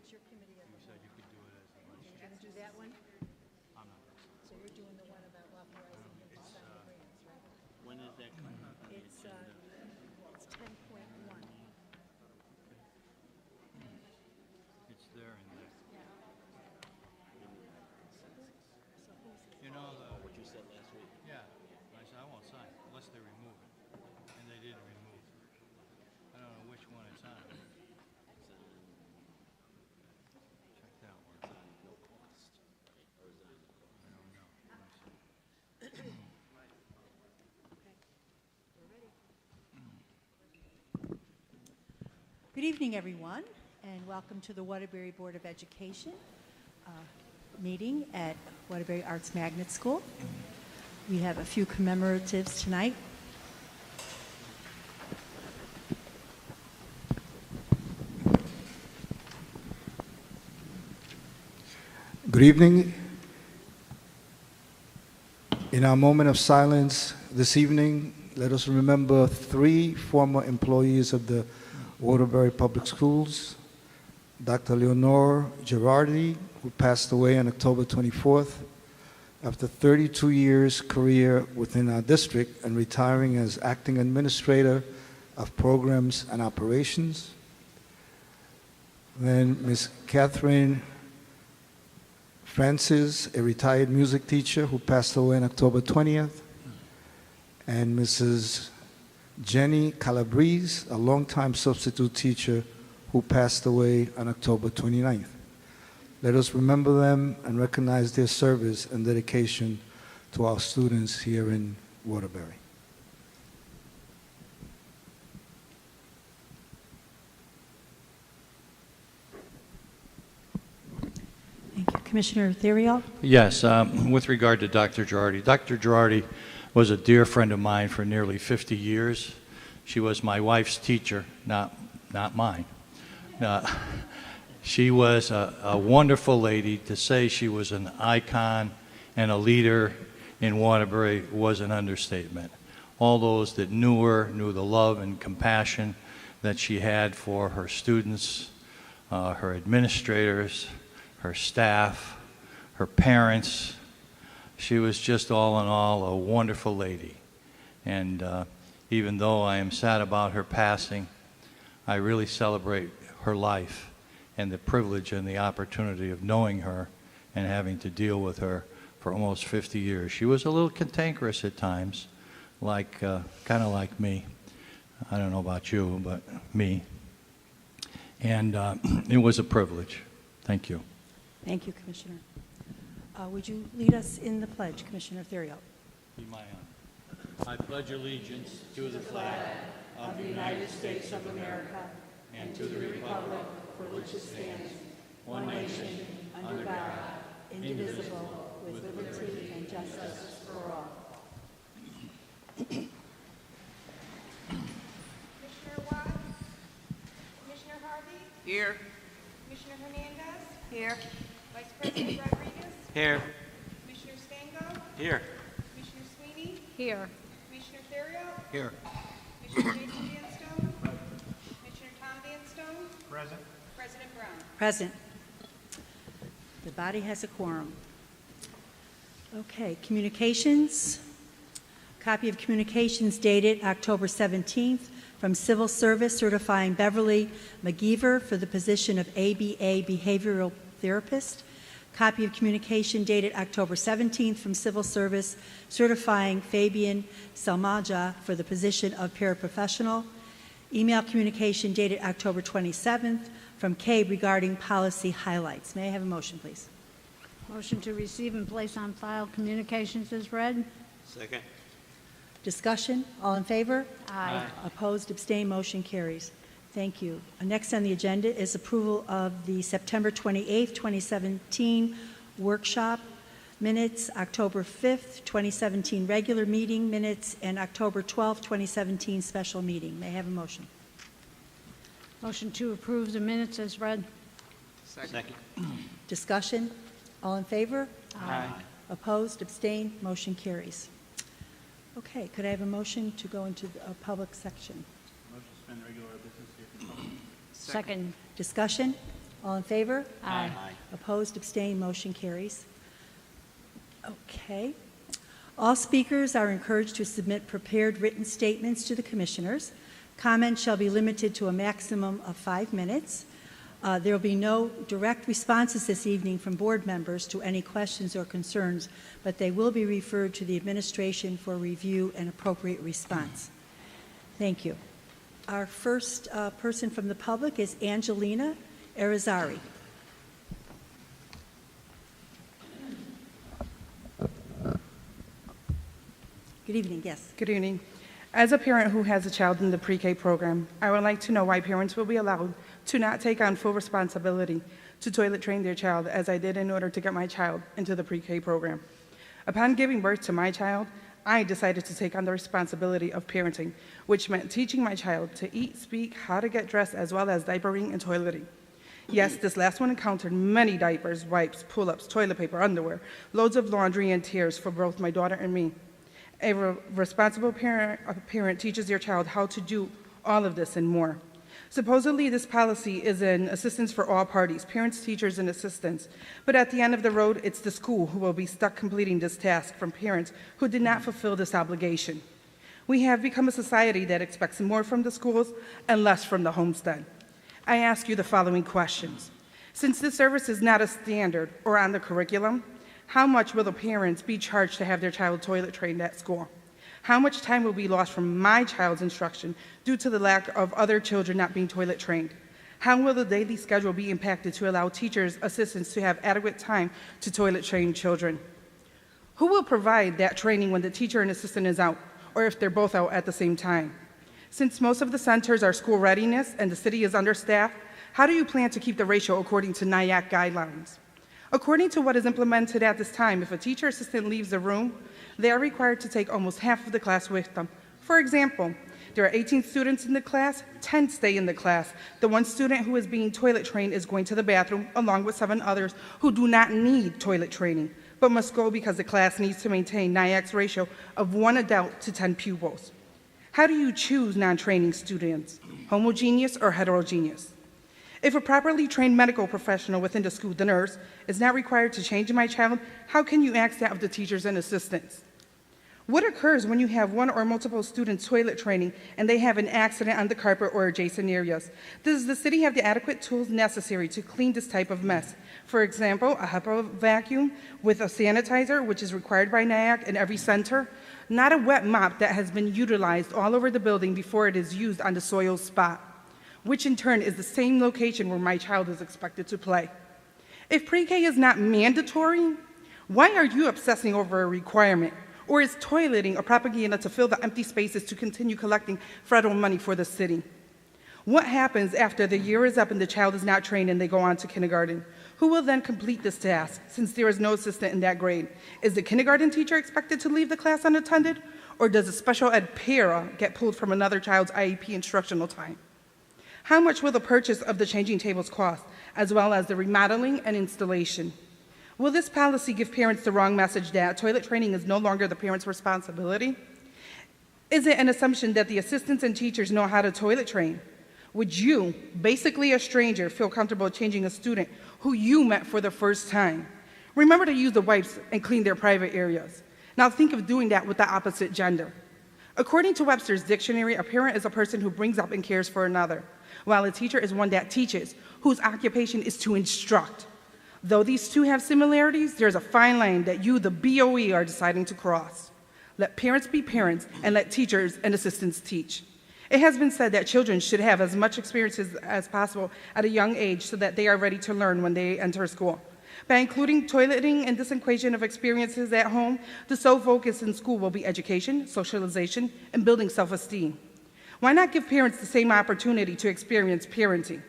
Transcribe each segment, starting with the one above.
was your committee of the You said you could do it as a lunch. You're going to do that one? I'm not going to. So you're doing the one about authorizing him to sign the grants, right? When is that coming up on the It's agenda? 10.1. It's there and there. So who's this? You know, What you said last week? yeah, I said I won't sign it unless they remove it. And they didn't remove it. I don't know which one it's on. Check that one. It's on no cost, right? Or is it on? I don't know. Let me see. Okay. We're ready. Good evening, everyone, and welcome to the Waterbury Board of Education meeting at Waterbury Arts Magnet School. We have a few commemoratives tonight. Good evening. In our moment of silence this evening, let us remember 3 former employees of the Waterbury Public Schools. Dr. Leonore Girardi, who passed away on October 24th after 32 years career within our district and retiring as acting administrator of programs and operations. Then Ms. Catherine Francis, a retired music teacher who passed away on October 20th, and Mrs. Jenny Calabrese, a longtime substitute teacher who passed away on October 29th. Let us remember them and recognize their service and dedication to our students here in Waterbury. Thank you. Commissioner Theriault? Yes, with regard to Dr. Girardi. Dr. Girardi was a dear friend of mine for nearly 50 years. She was my wife's teacher, not mine. She was a wonderful lady. To say she was an icon and a leader in Waterbury was an understatement. All those that knew her knew the love and compassion that she had for her students, her administrators, her staff, her parents. She was just all in all a wonderful lady. And even though I am sad about her passing, I really celebrate her life and the privilege and the opportunity of knowing her and having to deal with her for almost 50 years. She was a little cantankerous at times, like kind of like me. I don't know about you, but me. And it was a privilege. Thank you. Thank you, Commissioner. Would you lead us in the pledge, Commissioner Theriault? Be my honor. I pledge allegiance to the flag of the United States of America and to the republic for which it stands, one nation, under God, indivisible, with liberty and justice for all. Commissioner Watts? Commissioner Harvey? Here. Commissioner Hernandez? Here. Vice President Rodriguez? Here. Commissioner Stango? Here. Commissioner Sweeney? Here. Commissioner Theriault? Here. Commissioner Jason Vanstone? Commissioner Tom Vanstone? Present. President Brown? Present. The body has a quorum. Okay, communications. Copy of communications dated October 17th from Civil Service certifying Beverly McGeever for the position of ABA Behavioral Therapist. Copy of communication dated October 17th from Civil Service certifying Fabian Salmaja for the position of paraprofessional. Email communication dated October 27th from CABE regarding policy highlights. May I have a motion, please? Motion to receive and place on file communications is read. Second. Discussion? All in favor? Aye. Opposed? Abstained? Motion carries. Thank you. Next on the agenda is approval of the September 28th, 2017 workshop minutes, October 5th, 2017 regular meeting minutes, and October 12th, 2017 special meeting. May I have a motion? Motion to approve the minutes as read. Second. Discussion? All in favor? Aye. Opposed? Abstained? Motion carries. Okay, could I have a motion to go into a public section? Motion to suspend regular business here for public. Second. Discussion? All in favor? Aye. Opposed, abstained, motion carries. Okay. All speakers are encouraged to submit prepared written statements to the Commissioners. Comments shall be limited to a maximum of 5 minutes. There will be no direct responses this evening from board members to any questions or concerns, but they will be referred to the administration for review and appropriate response. Thank you. Our first person from the public is Angelina Arizari. Good evening, yes. Good evening. As a parent who has a child in the pre-K program, I would like to know why parents will be allowed to not take on full responsibility to toilet train their child, as I did in order to get my child into the pre-K program. Upon giving birth to my child, I decided to take on the responsibility of parenting, which meant teaching my child to eat, speak, how to get dressed, as well as diapering and toileting. Yes, this last one encountered many diapers, wipes, pull-ups, toilet paper, underwear, loads of laundry and tears for both my daughter and me. A responsible parent teaches their child how to do all of this and more. Supposedly, this policy is an assistance for all parties, parents, teachers, and assistants. But at the end of the road, it's the school who will be stuck completing this task from parents who did not fulfill this obligation. We have become a society that expects more from the schools and less from the homestead. I ask you the following questions. Since this service is not a standard or on the curriculum, how much will the parents be charged to have their child toilet trained at school? How much time will be lost from my child's instruction due to the lack of other children not being toilet trained? How will the daily schedule be impacted to allow teachers, assistants to have adequate time to toilet train children? Who will provide that training when the teacher and assistant is out, or if they're both out at the same time? Since most of the centers are school readiness and the city is understaffed, how do you plan to keep the ratio according to NIAC guidelines? According to what is implemented at this time, if a teacher assistant leaves the room, they are required to take almost half of the class with them. For example, there are 18 students in the class, 10 stay in the class. The one student who is being toilet trained is going to the bathroom along with 7 others who do not need toilet training, but must go because the class needs to maintain NIAC's ratio of 1 adult to 10 pupils. How do you choose non-training students, homogeneous or heterogeneous? If a properly trained medical professional within the school, the nurse, is not required to change my child, how can you ask that of the teachers and assistants? What occurs when you have one or multiple students toilet training and they have an accident on the carpet or adjacent areas? Does the city have the adequate tools necessary to clean this type of mess? For example, a HEPA vacuum with a sanitizer, which is required by NIAC in every center, not a wet mop that has been utilized all over the building before it is used on the soil spot, which in turn is the same location where my child is expected to play. If pre-K is not mandatory, why are you obsessing over a requirement? Or is toileting a propaganda to fill the empty spaces to continue collecting federal money for the city? What happens after the year is up and the child is not trained and they go on to kindergarten? Who will then complete this task since there is no assistant in that grade? Is the kindergarten teacher expected to leave the class unattended? Or does a special ed para get pulled from another child's IEP instructional time? How much will the purchase of the changing tables cost, as well as the remodeling and installation? Will this policy give parents the wrong message that toilet training is no longer the parent's responsibility? Is it an assumption that the assistants and teachers know how to toilet train? Would you, basically a stranger, feel comfortable changing a student who you met for the first time? Remember to use the wipes and clean their private areas. Now think of doing that with the opposite gender. According to Webster's dictionary, a parent is a person who brings up and cares for another, while a teacher is one that teaches, whose occupation is to instruct. Though these two have similarities, there's a fine line that you, the BOE, are deciding to cross. Let parents be parents and let teachers and assistants teach. It has been said that children should have as much experience as possible at a young age so that they are ready to learn when they enter school. By including toileting in this equation of experiences at home, the sole focus in school will be education, socialization, and building self-esteem. Why not give parents the same opportunity to experience parenting,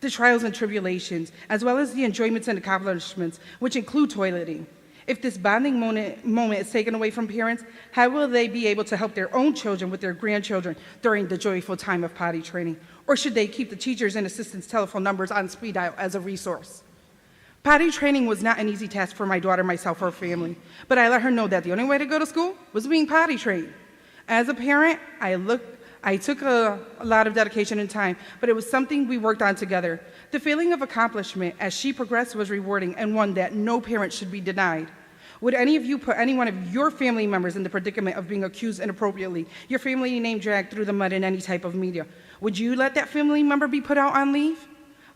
the trials and tribulations, as well as the enjoyments and accomplishments, which include toileting? If this bonding moment is taken away from parents, how will they be able to help their own children with their grandchildren during the joyful time of potty training? Or should they keep the teachers and assistants' telephone numbers on speed dial as a resource? Potty training was not an easy task for my daughter, myself, or family, but I let her know that the only way to go to school was being potty trained. As a parent, I I took a lot of dedication and time, but it was something we worked on together. The feeling of accomplishment as she progressed was rewarding and one that no parent should be denied. Would any of you put any one of your family members in the predicament of being accused inappropriately, your family name dragged through the mud in any type of media? Would you let that family member be put out on leave?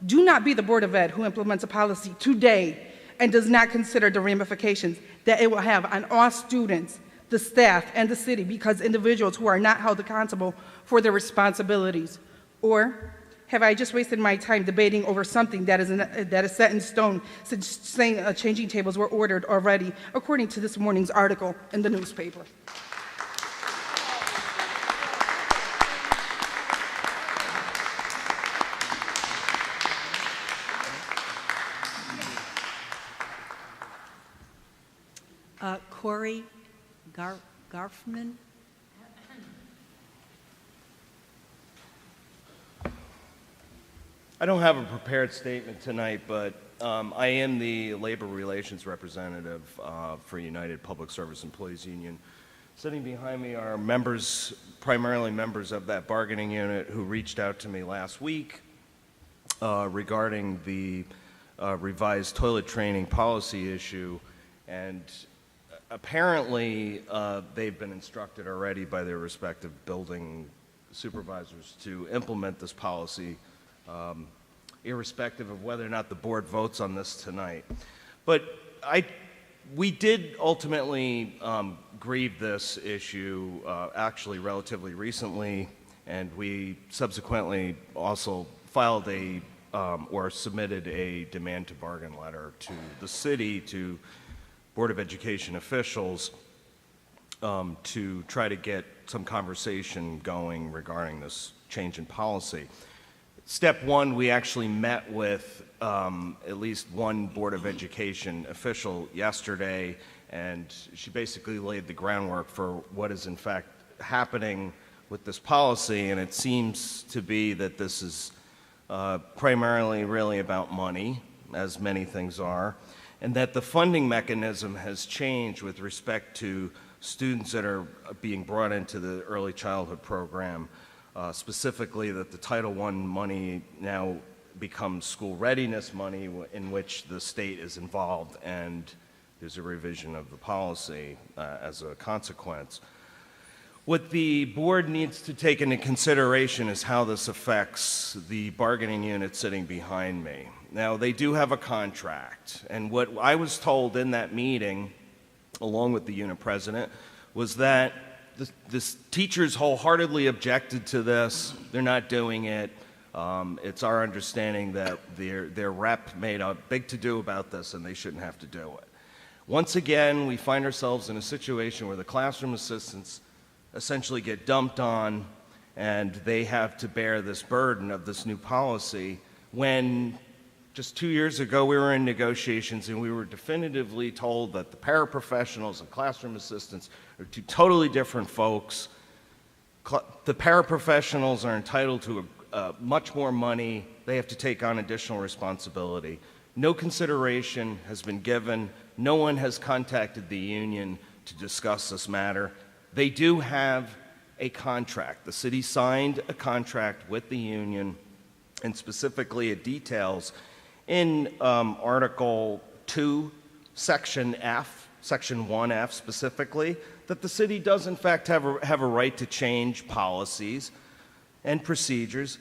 Do not be the Board of Ed who implements a policy today and does not consider the ramifications that it will have on all students, the staff, and the city because individuals who are not held accountable for their responsibilities. Or have I just wasted my time debating over something that is set in stone, since saying changing tables were ordered already, according to this morning's article in the newspaper? Corey Garfman? I don't have a prepared statement tonight, but I am the labor relations representative for United Public Service Employees Union. Sitting behind me are members, primarily members of that bargaining unit, who reached out to me last week regarding the revised toilet training policy issue, and apparently they've been instructed already by their respective building supervisors to implement this policy, irrespective of whether or not the board votes on this tonight. But we did ultimately grieve this issue actually relatively recently, and we subsequently also filed or submitted a demand to bargain letter to the city, to Board of Education officials, to try to get some conversation going regarding this change in policy. Step one, we actually met with at least one Board of Education official yesterday, and she basically laid the groundwork for what is in fact happening with this policy, and it seems to be that this is primarily really about money, as many things are, and that the funding mechanism has changed with respect to students that are being brought into the early childhood program. Specifically, that the Title I money now becomes school readiness money in which the state is involved, and there's a revision of the policy as a consequence. What the board needs to take into consideration is how this affects the bargaining unit sitting behind me. Now, they do have a contract, and what I was told in that meeting, along with the unit president, was that the teachers wholeheartedly objected to this. They're not doing it. It's our understanding that their rep made a big to-do about this, and they shouldn't have to do it. Once again, we find ourselves in a situation where the classroom assistants essentially get dumped on, and they have to bear this burden of this new policy, when just 2 years ago we were in negotiations and we were definitively told that the paraprofessionals and classroom assistants are two totally different folks. The paraprofessionals are entitled to much more money. They have to take on additional responsibility. No consideration has been given. No one has contacted the union to discuss this matter. They do have a contract. The city signed a contract with the union, and specifically it details in Article 2, Section F, Section 1F specifically, that the city does in fact have a right to change policies and procedures,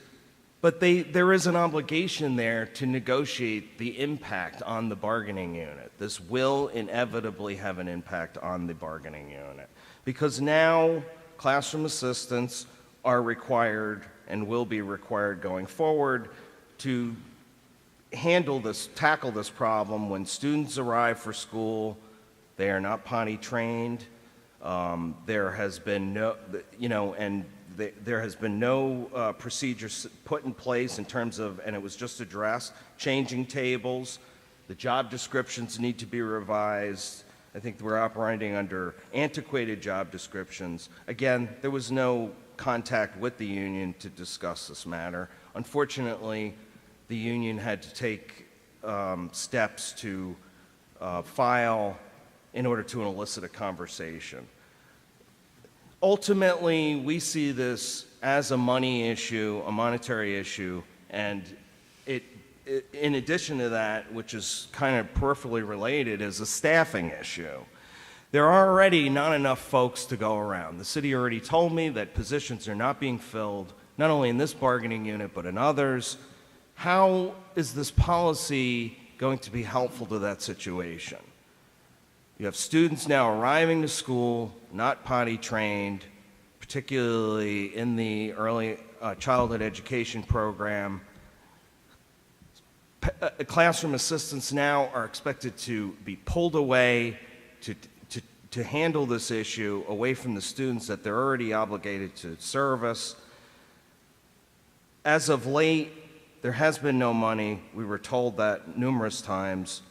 but there is an obligation there to negotiate the impact on the bargaining unit. This will inevitably have an impact on the bargaining unit, because now classroom assistants are required and will be required going forward to tackle this problem when students arrive for school. They are not potty trained. There has been no, there has been no procedures put in place in terms of, and it was just addressed, changing tables. The job descriptions need to be revised. I think we're operating under antiquated job descriptions. Again, there was no contact with the union to discuss this matter. Unfortunately, the union had to take steps to file in order to elicit a conversation. ultimately, we see this as a money issue, a monetary issue, and in addition to that, which is kind of peripherally related, is a staffing issue. There are already not enough folks to go around. The city already told me that positions are not being filled, not only in this bargaining unit, but in others. How is this policy going to be helpful to that situation? You have students now arriving to school, not potty trained, particularly in the early childhood education program. Classroom assistants now are expected to be pulled away to handle this issue away from the students that they're already obligated to service. As of late, there has been no money. We were told that numerous times.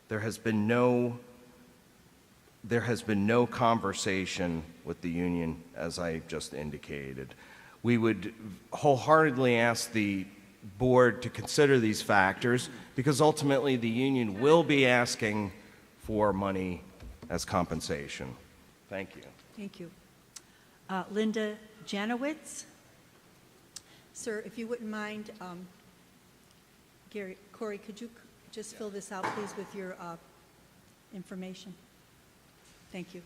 There has been no conversation with the union, as I just indicated. We would wholeheartedly ask the board to consider these factors, because ultimately the union will be asking for money as compensation. Thank you. Thank you. Linda Janowitz. Sir, if you wouldn't mind, Corey, could you just fill this out, please, with your information? Thank you.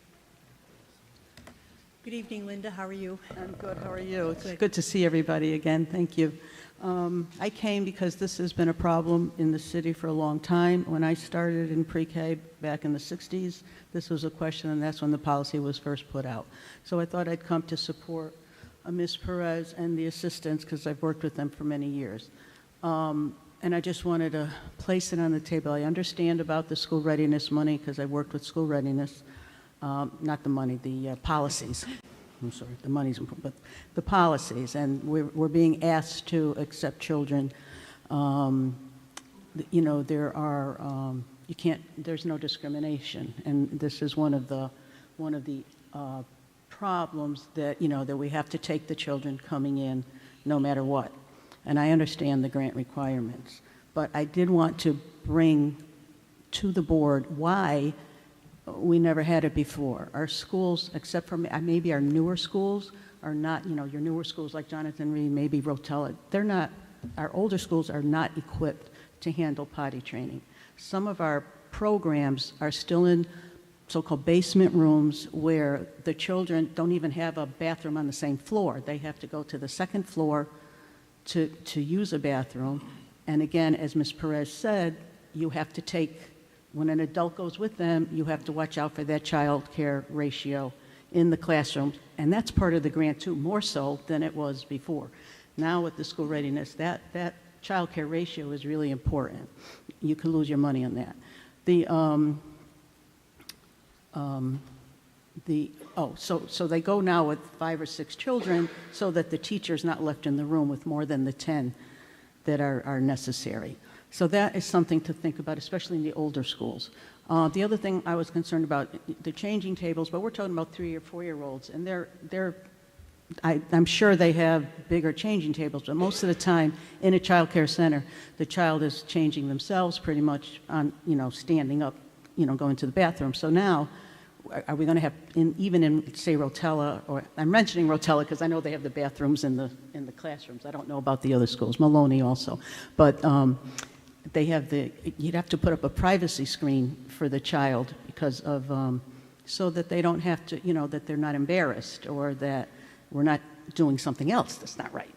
Good evening, Linda. How are you? I'm good. How are you? It's Good. good to see everybody again. Thank you. I came because this has been a problem in the city for a long time. When I started in pre-K back in the 60s, this was a question, and that's when the policy was first put out. So I thought I'd come to support Ms. Perez and the assistants, because I've worked with them for many years. And I just wanted to place it on the table. I understand about the school readiness money, because I worked with school readiness. Not the money, the policies. I'm sorry, the money's important, but the policies. And we're being asked to accept children. You know, there are, there's no discrimination. And this is one of the problems that, you know, that we have to take the children coming in no matter what. And I understand the grant requirements. But I did want to bring to the board why we never had it before. Our schools, except for maybe our newer schools, are not, you know, your newer schools like Jonathan Reed, maybe Rotella, they're not, our older schools are not equipped to handle potty training. Some of our programs are still in so-called basement rooms where the children don't even have a bathroom on the same floor. They have to go to the second floor to use a bathroom. And again, as Ms. Perez said, you have to take, when an adult goes with them, you have to watch out for that child care ratio in the classroom. And that's part of the grant too, more so than it was before. Now with the school readiness, that child care ratio is really important. You can lose your money on that. So they go now with 5 or 6 children so that the teacher's not left in the room with more than the 10 that are necessary. So that is something to think about, especially in the older schools. The other thing I was concerned about, the changing tables, but we're talking about 3 or 4-year-olds, and I'm sure they have bigger changing tables, but most of the time in a child care center, the child is changing themselves pretty much on, you know, standing up, you know, going to the bathroom. So now, are we going to have, even in, say, Rotella, or I'm mentioning Rotella because I know they have the bathrooms in the classrooms. I don't know about the other schools, Maloney also. But they have you'd have to put up a privacy screen for the child because of, so that they don't have to, you know, that they're not embarrassed or that we're not doing something else that's not right.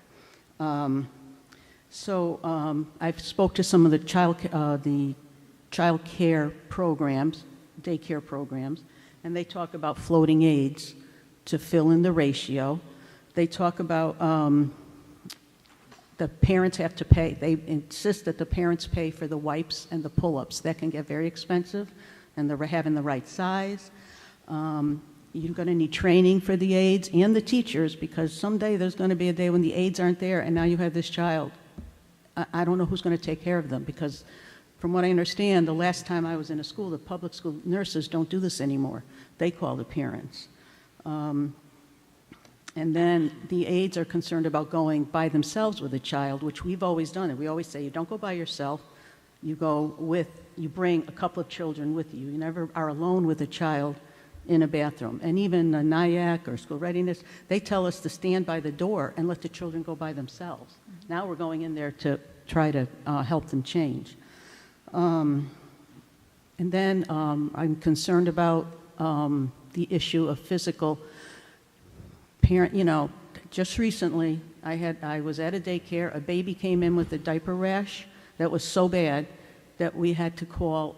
I've spoke to some of the child care programs, daycare programs, and they talk about floating aids to fill in the ratio. They talk about the parents have to pay. They insist that the parents pay for the wipes and the pull-ups. That can get very expensive, and they're having the right size. You're going to need training for the aides and the teachers, because someday there's going to be a day when the aides aren't there, and now you have this child. I don't know who's going to take care of them, because from what I understand, the last time I was in a school, the public school nurses don't do this anymore. They call the parents. And then the aides are concerned about going by themselves with a child, which we've always done. And we always say, you don't go by yourself. You bring a couple of children with you. You never are alone with a child in a bathroom. And even NIAC or school readiness, they tell us to stand by the door and let the children go by themselves. Now we're going in there to try to help them change. And then I'm concerned about the issue of physical parent, just recently I was at a daycare, a baby came in with a diaper rash that was so bad that we had to call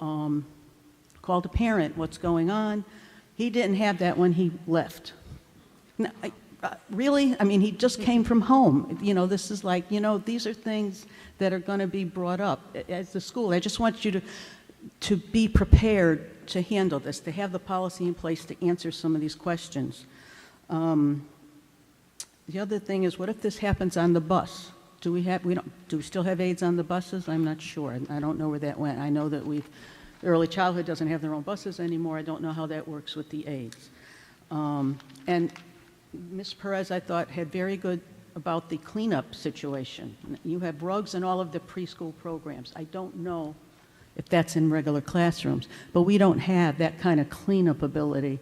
the parent, what's going on. He didn't have that when he left. Now, really? I mean, he just came from home. This is like, these are things that are going to be brought up as the school. I just want you to be prepared to handle this, to have the policy in place to answer some of these questions. The other thing is, what if this happens on the bus? Do we still have aides on the buses? I'm not sure. I don't know where that went. I know that early childhood doesn't have their own buses anymore. I don't know how that works with the aides. And Ms. Perez, I thought, had very good about the cleanup situation. You have rugs in all of the preschool programs. I don't know if that's in regular classrooms, but we don't have that kind of cleanup ability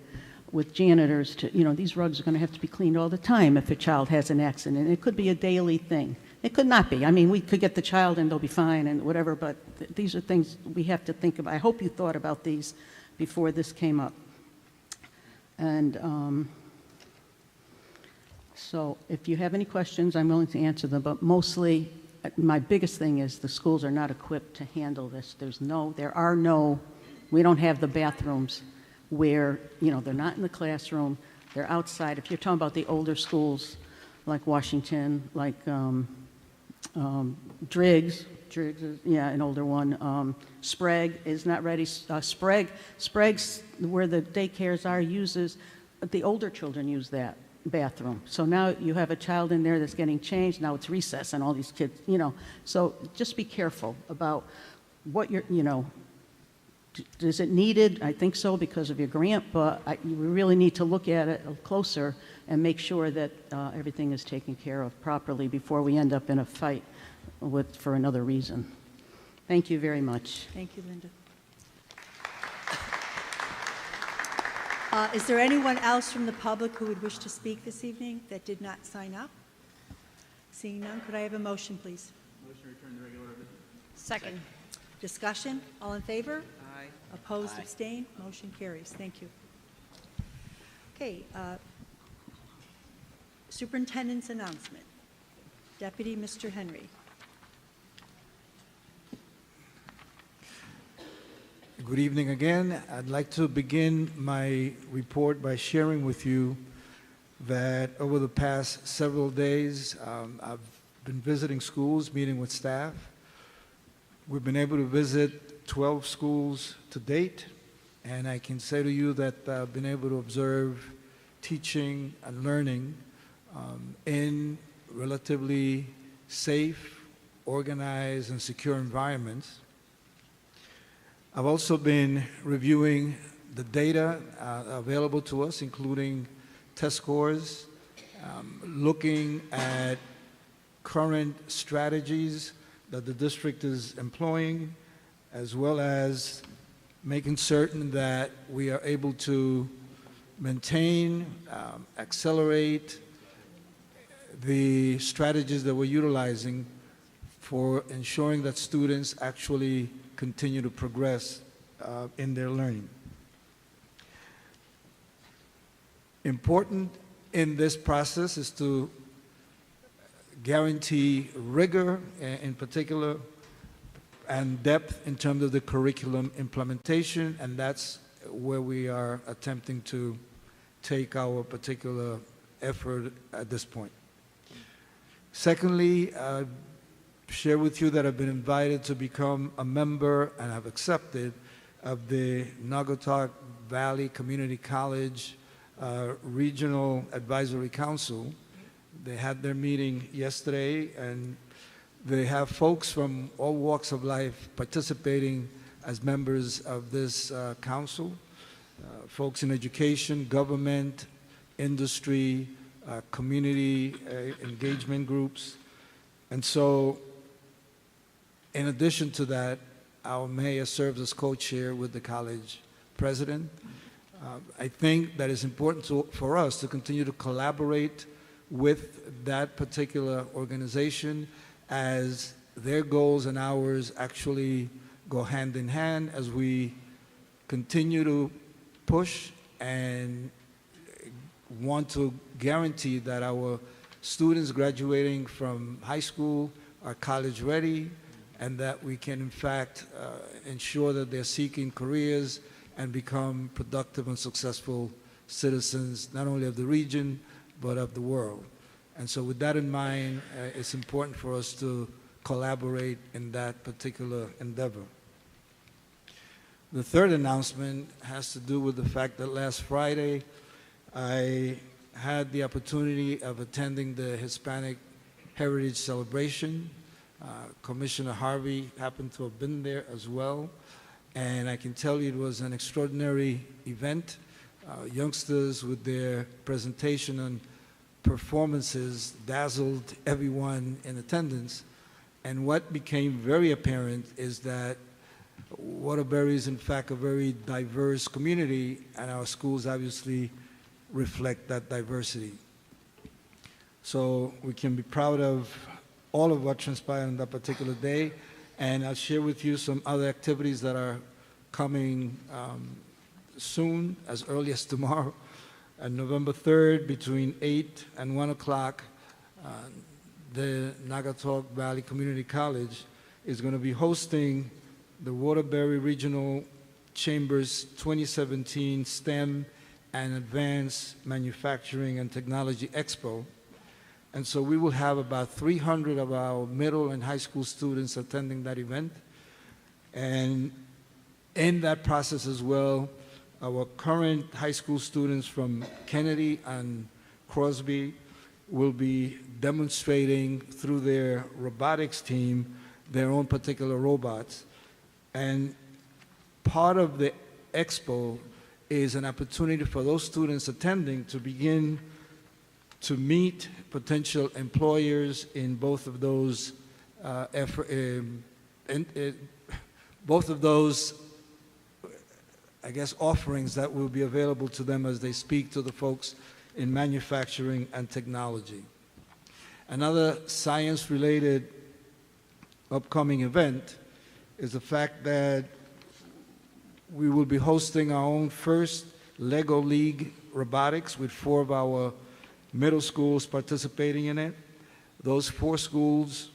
with janitors these rugs are going to have to be cleaned all the time if a child has an accident. It could be a daily thing. It could not be. I mean, we could get the child and they'll be fine and whatever, but these are things we have to think about. I hope you thought about these before this came up. And so if you have any questions, I'm willing to answer them, but mostly my biggest thing is the schools are not equipped to handle this. We don't have the bathrooms where, they're not in the classroom, they're outside. If you're talking about the older schools like Washington, like Driggs is, an older one. Sprague is not ready. Sprague's, where the daycares are, the older children use that bathroom. So now you have a child in there that's getting changed, now it's recess and all these kids, So just be careful about what is it needed? I think so because of your grant, but we really need to look at it closer and make sure that everything is taken care of properly before we end up in a fight for another reason. Thank you very much. Thank you, Linda. Is there anyone else from the public who would wish to speak this evening that did not sign up? Seeing none, could I have a motion, please? Motion to return to regular business. Second. Discussion? All in favor? Aye. Opposed, Aye. abstained, motion carries. Thank you. Okay, Superintendent's announcement. Deputy Mr. Henry. Good evening again. I'd like to begin my report by sharing with you that over the past several days, I've been visiting schools, meeting with staff. We've been able to visit 12 schools to date, and I can say to you that I've been able to observe teaching and learning in relatively safe, organized, and secure environments. I've also been reviewing the data available to us, including test scores, looking at current strategies that the district is employing, as well as making certain that we are able to maintain, accelerate the strategies that we're utilizing for ensuring that students actually continue to progress in their learning. Important in this process is to guarantee rigor in particular and depth in terms of the curriculum implementation, and that's where we are attempting to take our particular effort at this point. Secondly, share with you that I've been invited to become a member, and have accepted, of the Naugatuck Valley Community College Regional Advisory Council. They had their meeting yesterday, and they have folks from all walks of life participating as members of this council, folks in education, government, industry, community engagement groups. And so, in addition to that, our mayor serves as co-chair with the college president. I think that it's important for us to continue to collaborate with that particular organization as their goals and ours actually go hand in hand as we continue to push and want to guarantee that our students graduating from high school are college ready and that we can in fact ensure that they're seeking careers and become productive and successful citizens not only of the region but of the world. And so with that in mind, it's important for us to collaborate in that particular endeavor. The third announcement has to do with the fact that last Friday I had the opportunity of attending the Hispanic Heritage Celebration. Commissioner Harvey happened to have been there as well, and I can tell you it was an extraordinary event. Youngsters with their presentation and performances dazzled everyone in attendance, and what became very apparent is that Waterbury is in fact a very diverse community, and our schools obviously reflect that diversity. So we can be proud of all of what transpired on that particular day, and I'll share with you some other activities that are coming soon, as early as tomorrow. On November 3rd, between 8 and 1 o'clock, the Naugatuck Valley Community College is going to be hosting the Waterbury Regional Chamber's 2017 STEM and Advanced Manufacturing and Technology Expo. And so we will have about 300 of our middle and high school students attending that event. And in that process as well, our current high school students from Kennedy and Crosby will be demonstrating through their robotics team their own particular robots. And part of the expo is an opportunity for those students attending to begin to meet potential employers in both of those I guess, offerings that will be available to them as they speak to the folks in manufacturing and technology. Another science-related upcoming event is the fact that we will be hosting our own first Lego League robotics with 4 of our middle schools participating in it. Those 4 schools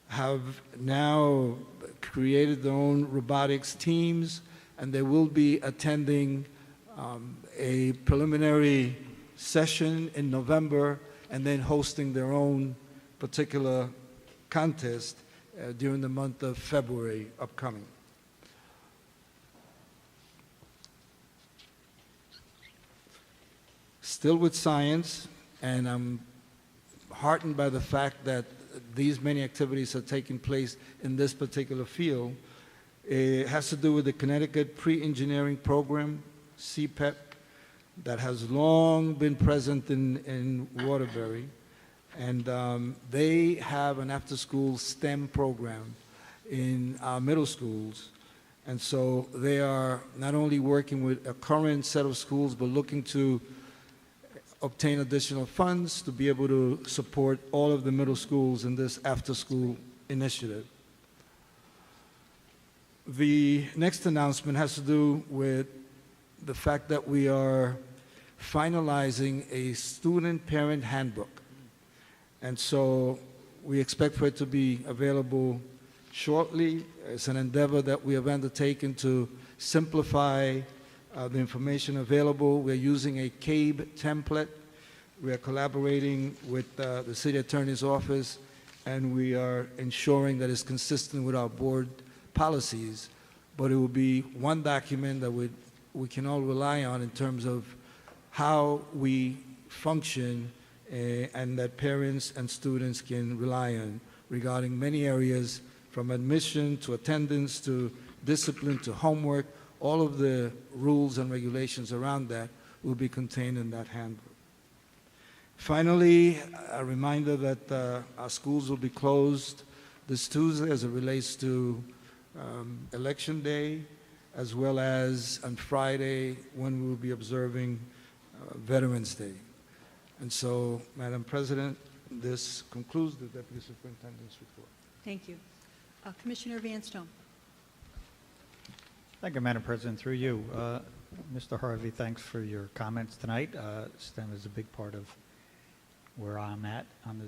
have now created their own robotics teams, and they will be attending a preliminary session in November and then hosting their own particular contest during the month of February upcoming. Still with science, and I'm heartened by the fact that these many activities are taking place in this particular field. It has to do with the Connecticut Pre-Engineering Program, CPEP, that has long been present in Waterbury. And they have an after-school STEM program in our middle schools. And so they are not only working with a current set of schools, but looking to obtain additional funds to be able to support all of the middle schools in this after-school initiative. The next announcement has to do with the fact that we are finalizing a student-parent handbook. And so we expect for it to be available shortly. It's an endeavor that we have undertaken to simplify the information available. We're using a CABE template. We are collaborating with the City Attorney's Office, and we are ensuring that it's consistent with our board policies. But it will be one document that we can all rely on in terms of how we function and that parents and students can rely on regarding many areas, from admission to attendance to discipline to homework. All of the rules and regulations around that will be contained in that handbook. Finally, a reminder that our schools will be closed this Tuesday as it relates to Election Day, as well as on Friday when we will be observing Veterans Day. And so, Madam President, this concludes the Deputy Superintendent's report. Thank you. Commissioner Vanstone. Thank you, Madam President. Through you, Mr. Harvey, thanks for your comments tonight. STEM is a big part of where I'm at on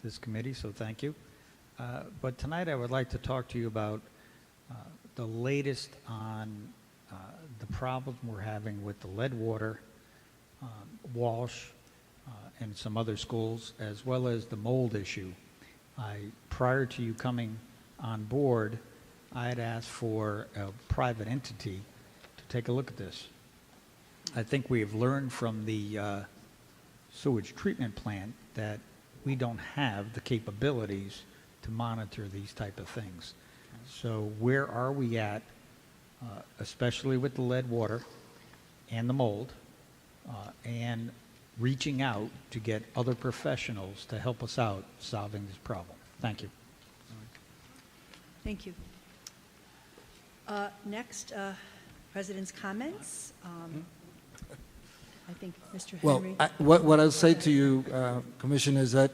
this committee, so thank you. But tonight I would like to talk to you about the latest on the problem we're having with the lead water, Walsh, and some other schools, as well as the mold issue. Prior to you coming on board, I had asked for a private entity to take a look at this. I think we have learned from the sewage treatment plant that we don't have the capabilities to monitor these type of things. So where are we at, especially with the lead water and the mold, and reaching out to get other professionals to help us out solving this problem? Thank you. Thank you. Next, President's comments. I think Mr. Well, Henry. what I'll say to you, Commissioner, is that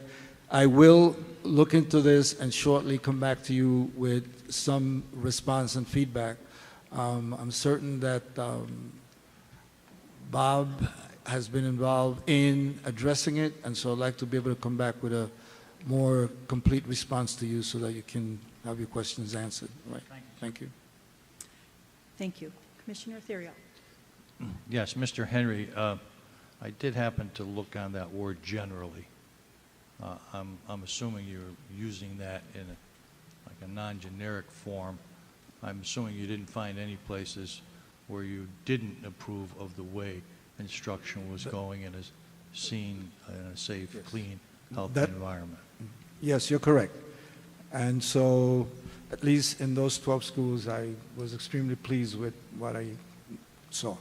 I will look into this and shortly come back to you with some response and feedback. I'm certain that Bob has been involved in addressing it, and so I'd like to be able to come back with a more complete response to you so that you can have your questions answered. Right. Thank you. Thank you. Commissioner Theriault. Yes, Mr. Henry, I did happen to look on that word generally. I'm assuming you're using that in like a non-generic form. I'm assuming you didn't find any places where you didn't approve of the way instruction was going in a scene, in a safe, Yes. clean, healthy environment. Yes, you're correct. And so, at least in those 12 schools, I was extremely pleased with what I saw.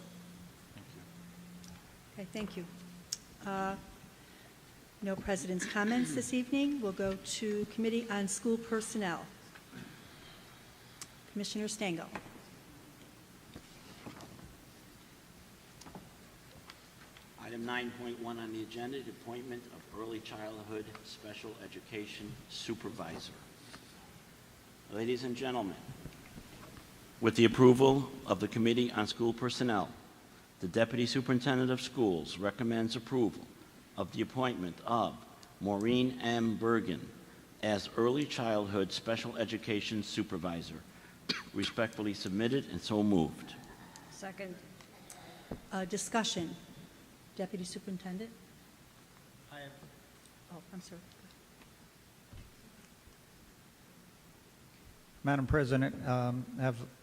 Okay, thank you. No President's comments this evening. We'll go to Committee on School Personnel. Commissioner Stengel. Item 9.1 on the agenda, the appointment of early childhood special education supervisor. Ladies and gentlemen, with the approval of the Committee on School Personnel, the Deputy Superintendent of Schools recommends approval of the appointment of Maureen M. Burgin as early childhood special education supervisor. Respectfully submitted and so moved. Second. Discussion. Deputy Superintendent? Oh, I'm sorry. Madam President,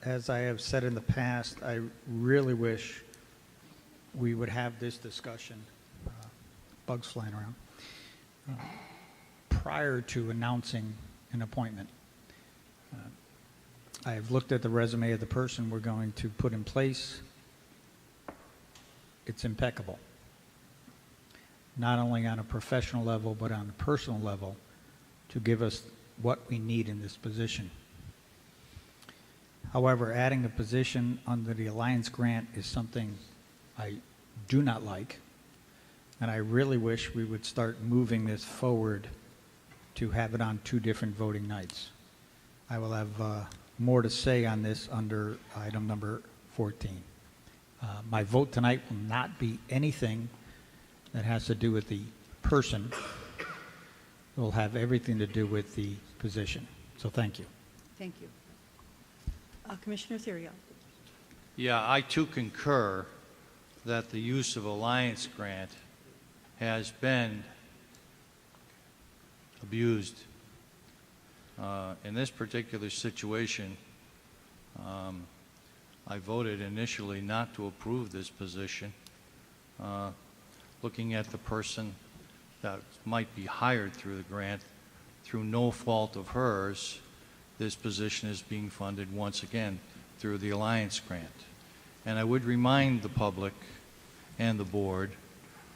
as I have said in the past, I really wish we would have this discussion, bugs flying around, prior to announcing an appointment. I've looked at the resume of the person we're going to put in place. It's impeccable, not only on a professional level, but on a personal level, to give us what we need in this position. However, adding a position under the Alliance grant is something I do not like, and I really wish we would start moving this forward to have it on 2 different voting nights. I will have more to say on this under item number 14. My vote tonight will not be anything that has to do with the person. It will have everything to do with the position. So thank you. Thank you. Commissioner Theriault. Yeah, I too concur that the use of Alliance grant has been abused. In this particular situation, I voted initially not to approve this position. Looking at the person that might be hired through the grant, through no fault of hers, this position is being funded once again through the Alliance grant. And I would remind the public and the board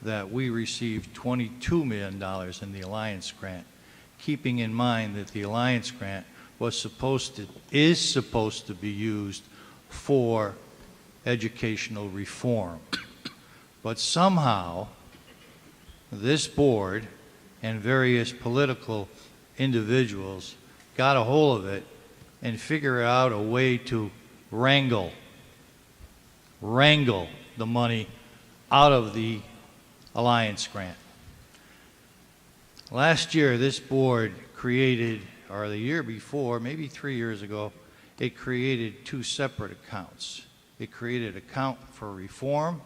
that we received $22 million in the Alliance grant, keeping in mind that the Alliance grant is supposed to be used for educational reform. But somehow, this board and various political individuals got a hold of it and figured out a way to wrangle the money out of the Alliance grant. Last year, this board created, or the year before, maybe 3 years ago, it created two separate accounts. It created an account for reform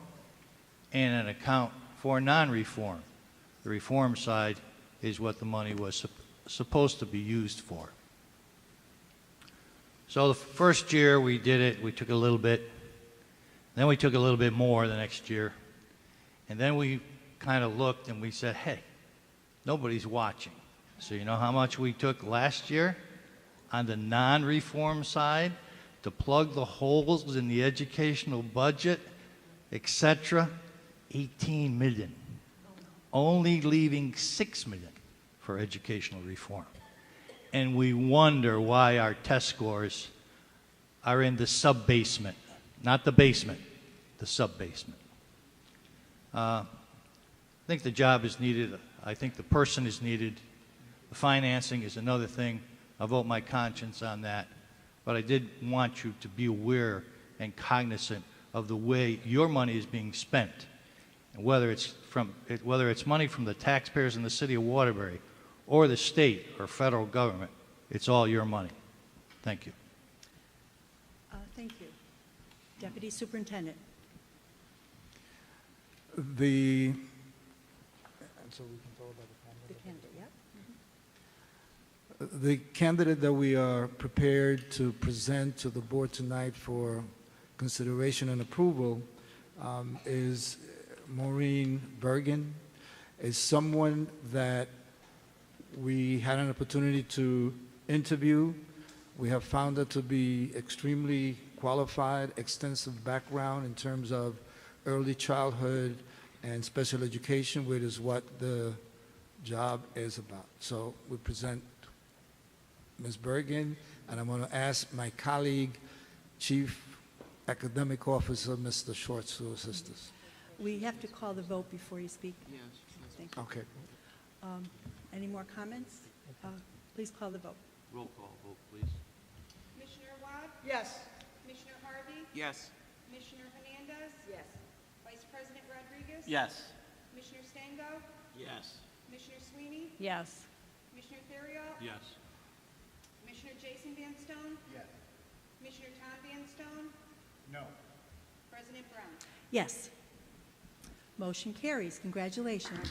and an account for non-reform. The reform side is what the money was supposed to be used for. So the first year we did it, we took a little bit, then we took a little bit more the next year, and then we kind of looked and we said, hey, nobody's watching. So you know how much we took last year on the non-reform side to plug the holes in the educational budget, etc.? 18 million. Only leaving 6 million for educational reform. And we wonder why our test scores are in the sub-basement, not the basement, the sub-basement. I think the job is needed. I think the person is needed. The financing is another thing. I'll vote my conscience on that. But I did want you to be aware and cognizant of the way your money is being spent. And whether it's money from the taxpayers in the city of Waterbury or the state or federal government, it's all your money. Thank you. Thank you. Deputy Superintendent. The, and so we can talk about The candidate, yep. the candidate that we are prepared to present to the board tonight for consideration and approval is Maureen Burgin, is someone that we had an opportunity to interview. We have found her to be extremely qualified, extensive background in terms of early childhood and special education, which is what the job is about. So we present Ms. Burgin, and I'm going to ask my colleague, Chief Academic Officer, Mr. Schwartz, to assist us. We have to call the vote before you speak. Yes. Thank you. Okay. Any more comments? Please call the vote. Roll call vote, please. Commissioner Wad? Yes. Commissioner Harvey? Yes. Commissioner Hernandez? Yes. Vice President Rodriguez? Yes. Commissioner Stango? Yes. Commissioner Sweeney? Yes. Commissioner Theriault? Yes. Commissioner Jason Van Stone? Yes. Commissioner Tom Van Stone? No. President Brown? Yes. Motion carries. Congratulations.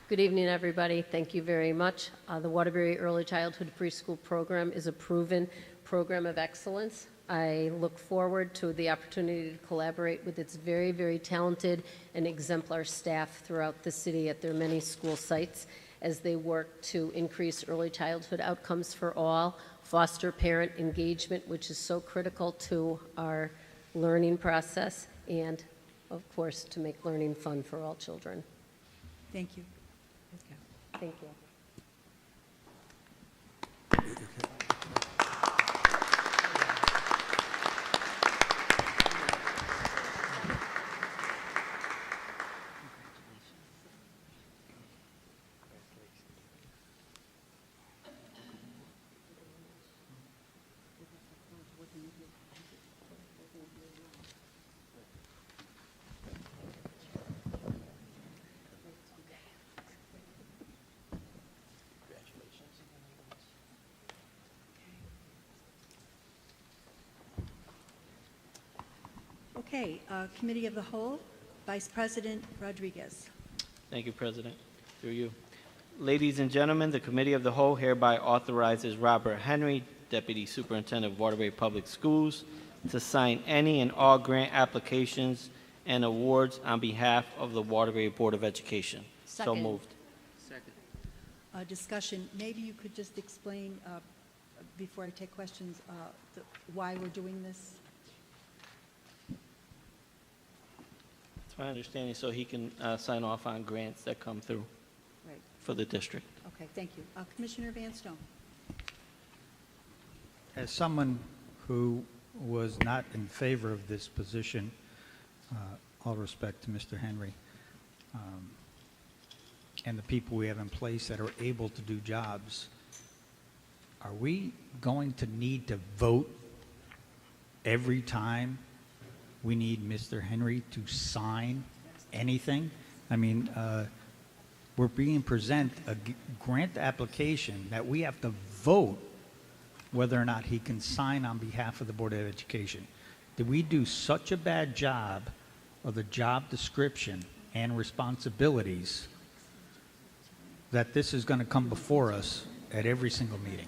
Good evening, everybody. Thank you very much. The Waterbury Early Childhood Preschool Program is a proven program of excellence. I look forward to the opportunity to collaborate with its very, very talented and exemplar staff throughout the city at their many school sites as they work to increase early childhood outcomes for all, foster parent engagement, which is so critical to our learning process, and, of course, to make learning fun for all children. Thank you. Thank you. Okay, Committee of the Whole, Vice President Rodriguez. Thank you, President. Through you. Ladies and gentlemen, the Committee of the Whole hereby authorizes Robert Henry, Deputy Superintendent of Waterbury Public Schools, to sign any and all grant applications and awards on behalf of the Waterbury Board of Education. So Second. moved. Discussion, maybe you could just explain, before I take questions, why we're doing this? It's my understanding so he can sign off on grants that come through Right, for the district. okay. Okay, thank you. Commissioner Vanstone. As someone who was not in favor of this position, all respect to Mr. Henry, and the people we have in place that are able to do jobs, are we going to need to vote every time we need Mr. Henry to sign anything? I mean, we're being presented a grant application that we have to vote whether or not he can sign on behalf of the Board of Education. Did we do such a bad job of the job description and responsibilities that this is going to come before us at every single meeting?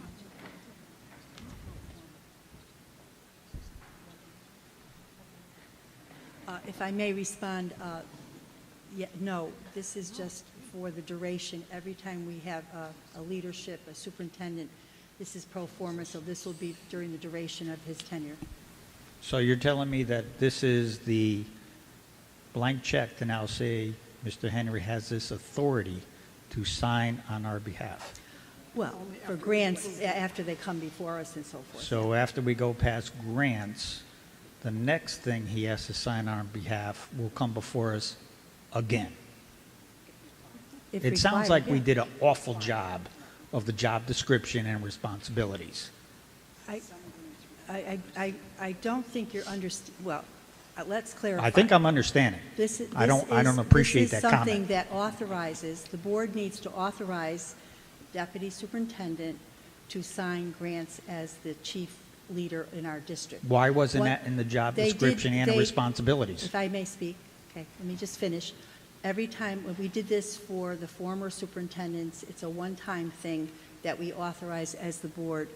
If I may respond, no, this is just for the duration. Every time we have a leadership, a superintendent, this is pro forma, so this will be during the duration of his tenure. So you're telling me that this is the blank check to now say Mr. Henry has this authority to sign on our behalf? Well, for grants, after they come before us and so forth. So after we go past grants, the next thing he has to sign on our behalf will come before us again. If It sounds required, like we yeah. did an awful job of the job description and responsibilities. I don't think you're well, let's clarify. I think I'm understanding. I don't appreciate that This is something comment. that authorizes, the board needs to authorize Deputy Superintendent to sign grants as the chief leader in our district. Why wasn't What- that in the job they did- description and they- responsibilities? If I may speak, okay, let me just finish. Every time, when we did this for the former superintendents, it's a one-time thing that we authorize as the board,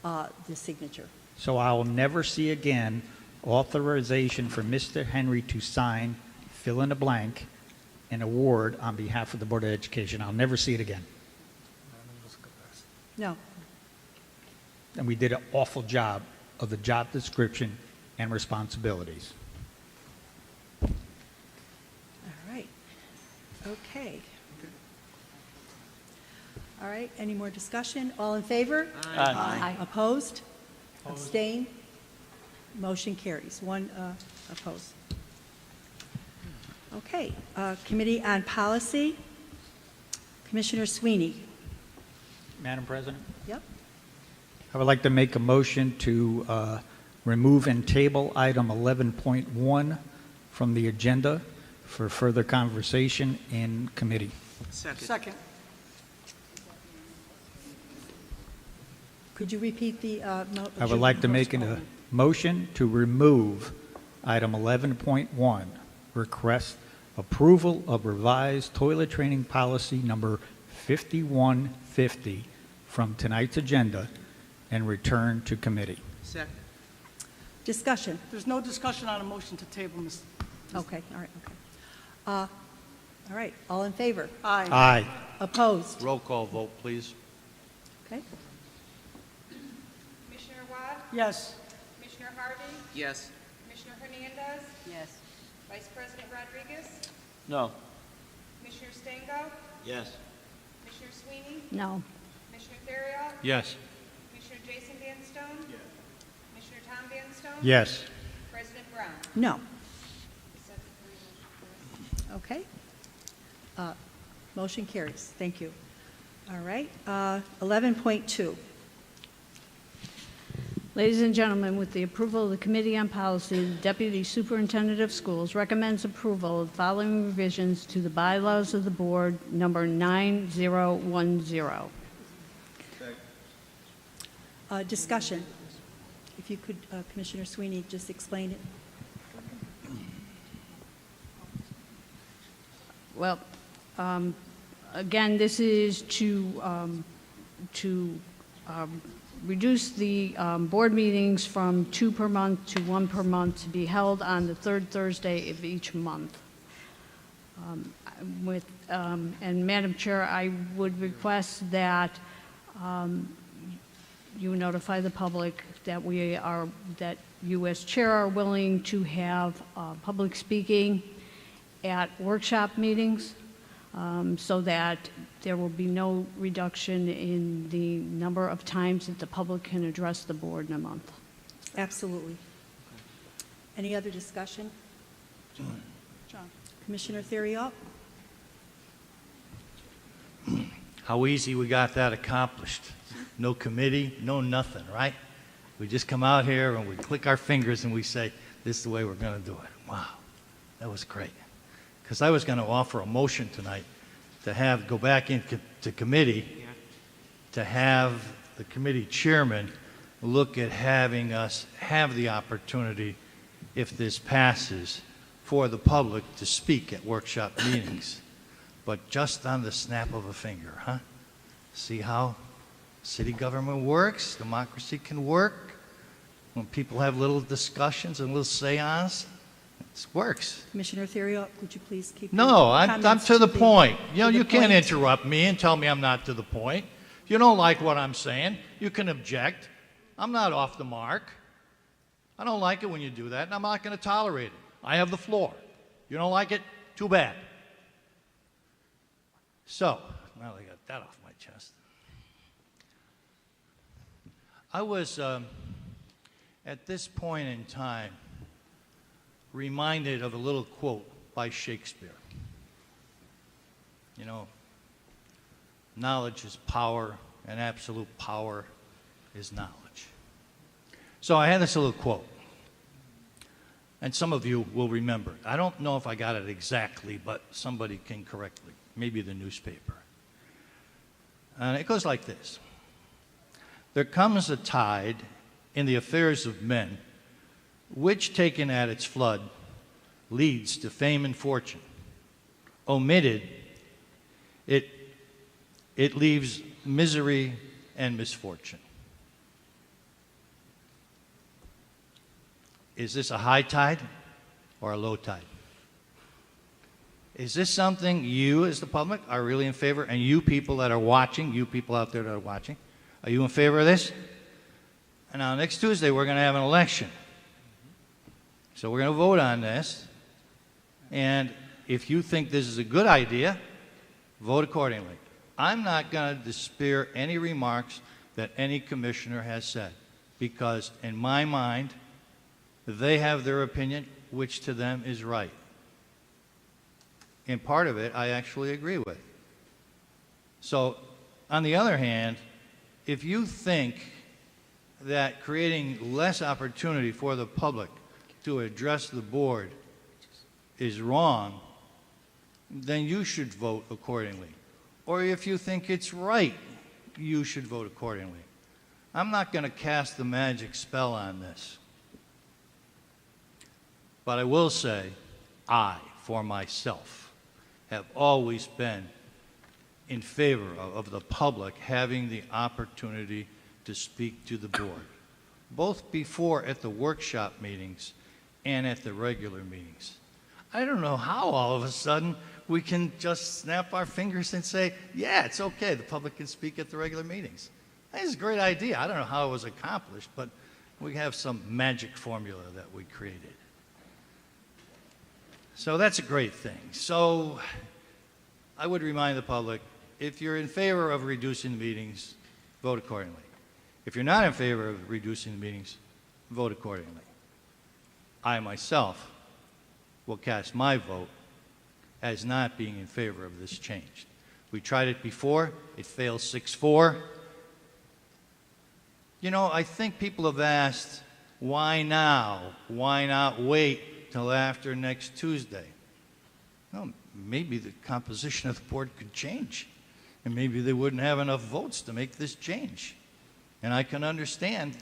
the signature. So I will never see again authorization for Mr. Henry to sign, fill in the blank, an award on behalf of the Board of Education. I'll never see it again. No, And we did an awful job of the job description and responsibilities. all right, okay. All right, any more discussion? All in favor? Aye. Opposed? Abstain? Motion carries. One opposed. Okay, Committee on Policy, Commissioner Sweeney. Madam President? Yep. I would like to make a motion to remove and table item 11.1 from the agenda for further conversation in committee. Second. Could you repeat the? I would like to make a motion to remove item 11.1, request approval of revised toilet training policy number 5150 from tonight's agenda and return to committee. Second. Discussion. There's no discussion on a motion to table, Ms. Okay, all right, okay. All right, all in favor? Aye. Aye. Opposed? Roll call vote, please. Okay. Commissioner Wad? Yes. Commissioner Harvey? Yes. Commissioner Hernandez? Yes. Vice President Rodriguez? No. Commissioner Stango? Yes. Commissioner Sweeney? No. Commissioner Theriault? Yes. Commissioner Jason Vanstone? Yes. Commissioner Tom Vanstone? Yes. President Brown? No. 7-3. Okay. Motion carries. Thank you. All right. 11.2. Ladies and gentlemen, with the approval of the Committee on Policy, the Deputy Superintendent of Schools recommends approval of the following revisions to the bylaws of the board, number 9010. Discussion. If you could, Commissioner Sweeney, just explain it. Well, again, this is to reduce the board meetings from 2 per month to 1 per month to be held on the third Thursday of each month. And Madam Chair, I would request that you notify the public that that you as chair are willing to have public speaking at workshop meetings so that there will be no reduction in the number of times that the public can address the board in a month. Absolutely. Any other discussion? John. Commissioner Theriault? How easy we got that accomplished. No committee, no nothing, right? We just come out here and we click our fingers and we say, this is the way we're going to do it. Wow, that was great. Because I was going to offer a motion tonight to go back into committee, to have the committee chairman look at having us have the opportunity, if this passes, for the public to speak at workshop meetings. But just on the snap of a finger, huh? See how city government works, democracy can work, when people have little discussions and little seances, it works. Commissioner Theriault, would you please keep No, your I'm comments to the point. You know, to the you can't point. interrupt me and tell me I'm not to the point. If you don't like what I'm saying, you can object. I'm not off the mark. I don't like it when you do that, and I'm not going to tolerate it. I have the floor. You don't like it? Too bad. So, now I got that off my chest. I was, at this point in time, reminded of a little quote by Shakespeare. You know, knowledge is power, and absolute power is knowledge. So I had this little quote, and some of you will remember it. I don't know if I got it exactly, but somebody can correct me, maybe the newspaper. And it goes like this. There comes a tide in the affairs of men, which, taken at its flood, leads to fame and fortune. Omitted, it leaves misery and misfortune. Is this a high tide or a low tide? Is this something you as the public are really in favor, and you people that are watching, you people out there that are watching, are you in favor of this? And now next Tuesday we're going to have an election. So we're going to vote on this, and if you think this is a good idea, vote accordingly. I'm not going to dispute any remarks that any commissioner has said, because in my mind, they have their opinion, which to them is right. And part of it I actually agree with. So, on the other hand, if you think that creating less opportunity for the public to address the board is wrong, then you should vote accordingly. Or if you think it's right, you should vote accordingly. I'm not going to cast the magic spell on this. But I will say, I, for myself, have always been in favor of the public having the opportunity to speak to the board, both before at the workshop meetings and at the regular meetings. I don't know how all of a sudden we can just snap our fingers and say, yeah, it's okay, the public can speak at the regular meetings. That's a great idea. I don't know how it was accomplished, but we have some magic formula that we created. So that's a great thing. So I would remind the public, if you're in favor of reducing the meetings, vote accordingly. If you're not in favor of reducing the meetings, vote accordingly. I myself will cast my vote as not being in favor of this change. We tried it before. It failed 6-4. You know, I think people have asked, why now? Why not wait till after next Tuesday? Well, maybe the composition of the board could change, and maybe they wouldn't have enough votes to make this change. And I can understand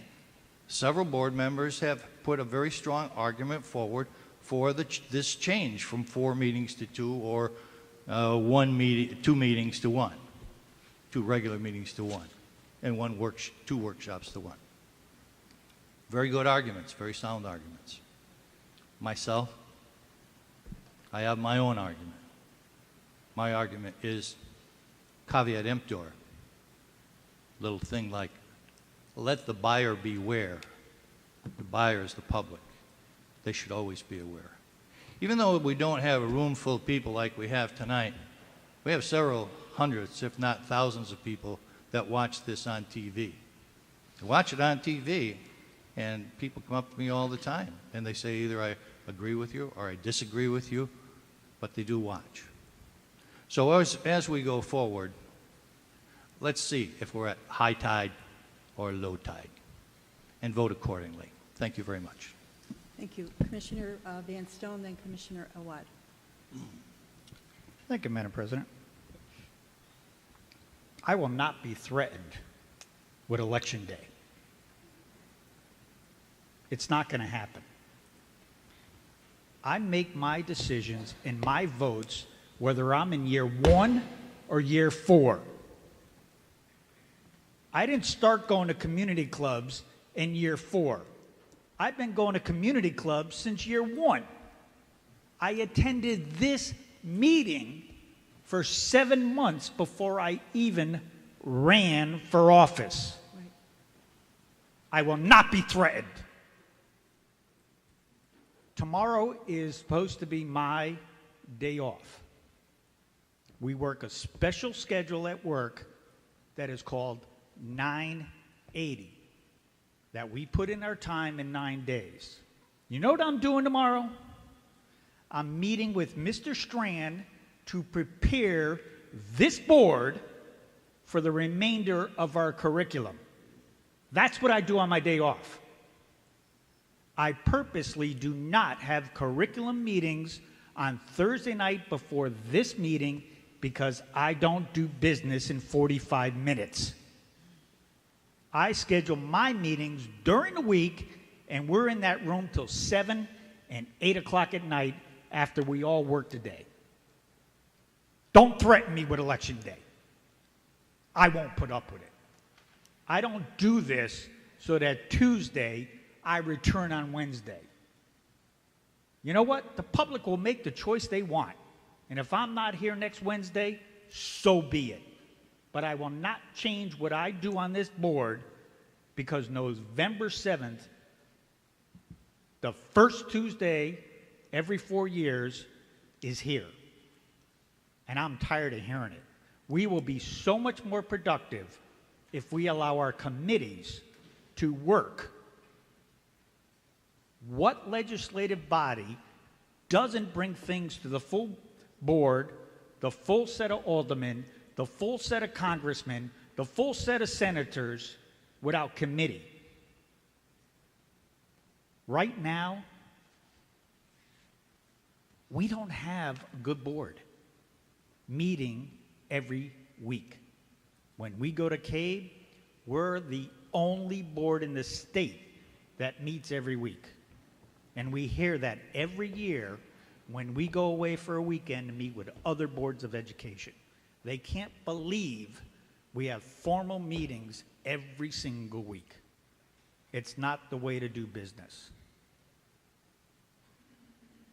several board members have put a very strong argument forward for this change from 4 meetings to 2, or 2 meetings to 1, 2 regular meetings to 1, and 2 workshops to 1. Very good arguments, very sound arguments. Myself, I have my own argument. My argument is caveat emptor. Little thing like, let the buyer beware. The buyer is the public. They should always be aware. Even though we don't have a room full of people like we have tonight, We have several hundreds, if not thousands of people that watch this on TV. They watch it on TV, and people come up to me all the time, and they say either I agree with you or I disagree with you, but they do watch. So as we go forward, let's see if we're at high tide or low tide, and vote accordingly. Thank you very much. Thank you. Commissioner Van Stone, then Commissioner Awad. Thank you, Madam President. I will not be threatened with Election Day. It's not going to happen. I make my decisions and my votes whether I'm in year 1 or year 4. I didn't start going to community clubs in year 4. I've been going to community clubs since year 1. I attended this meeting for 7 months before I even ran for office. Right. I will not be threatened. Tomorrow is supposed to be my day off. We work a special schedule at work that is called 980, that we put in our time in 9 days. You know what I'm doing tomorrow? I'm meeting with Mr. Strand to prepare this board for the remainder of our curriculum. That's what I do on my day off. I purposely do not have curriculum meetings on Thursday night before this meeting because I don't do business in 45 minutes. I schedule my meetings during the week, and we're in that room till 7 and 8 o'clock at night after we all work today. Don't threaten me with Election Day. I won't put up with it. I don't do this so that Tuesday I return on Wednesday. You know what? The public will make the choice they want. And if I'm not here next Wednesday, so be it. But I will not change what I do on this board because November 7th, the first Tuesday every 4 years, is here. And I'm tired of hearing it. We will be so much more productive if we allow our committees to work. What legislative body doesn't bring things to the full board, the full set of aldermen, the full set of congressmen, the full set of senators without committee? Right now, we don't have a good board meeting every week. When we go to CABE, we're the only board in the state that meets every week. And we hear that every year when we go away for a weekend to meet with other boards of education. They can't believe we have formal meetings every single week. It's not the way to do business.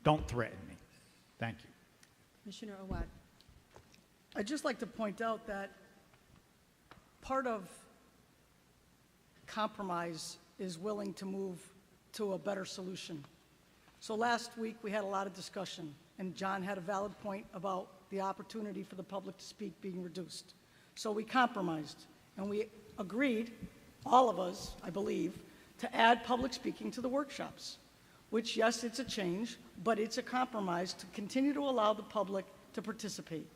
Don't threaten me. Thank you. Commissioner Awad. I'd just like to point out that part of compromise is willing to move to a better solution. So last week, we had a lot of discussion, and John had a valid point about the opportunity for the public to speak being reduced. So we compromised, and we agreed, all of us, I believe, to add public speaking to the workshops, which, yes, it's a change, but it's a compromise to continue to allow the public to participate.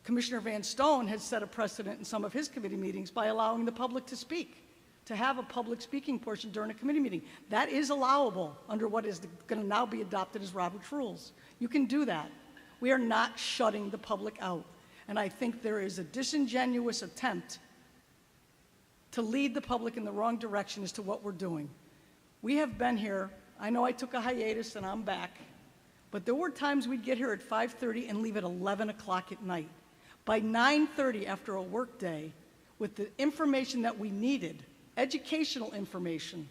Commissioner Van Stone has set a precedent in some of his committee meetings by allowing the public to speak, to have a public speaking portion during a committee meeting. That is allowable under what is going to now be adopted as Robert's Rules. You can do that. We are not shutting the public out. And I think there is a disingenuous attempt to lead the public in the wrong direction as to what we're doing. We have been here. I know I took a hiatus and I'm back. But there were times we'd get here at 5:30 and leave at 11 o'clock at night. By 9:30 after a work day, with the information that we needed, educational information,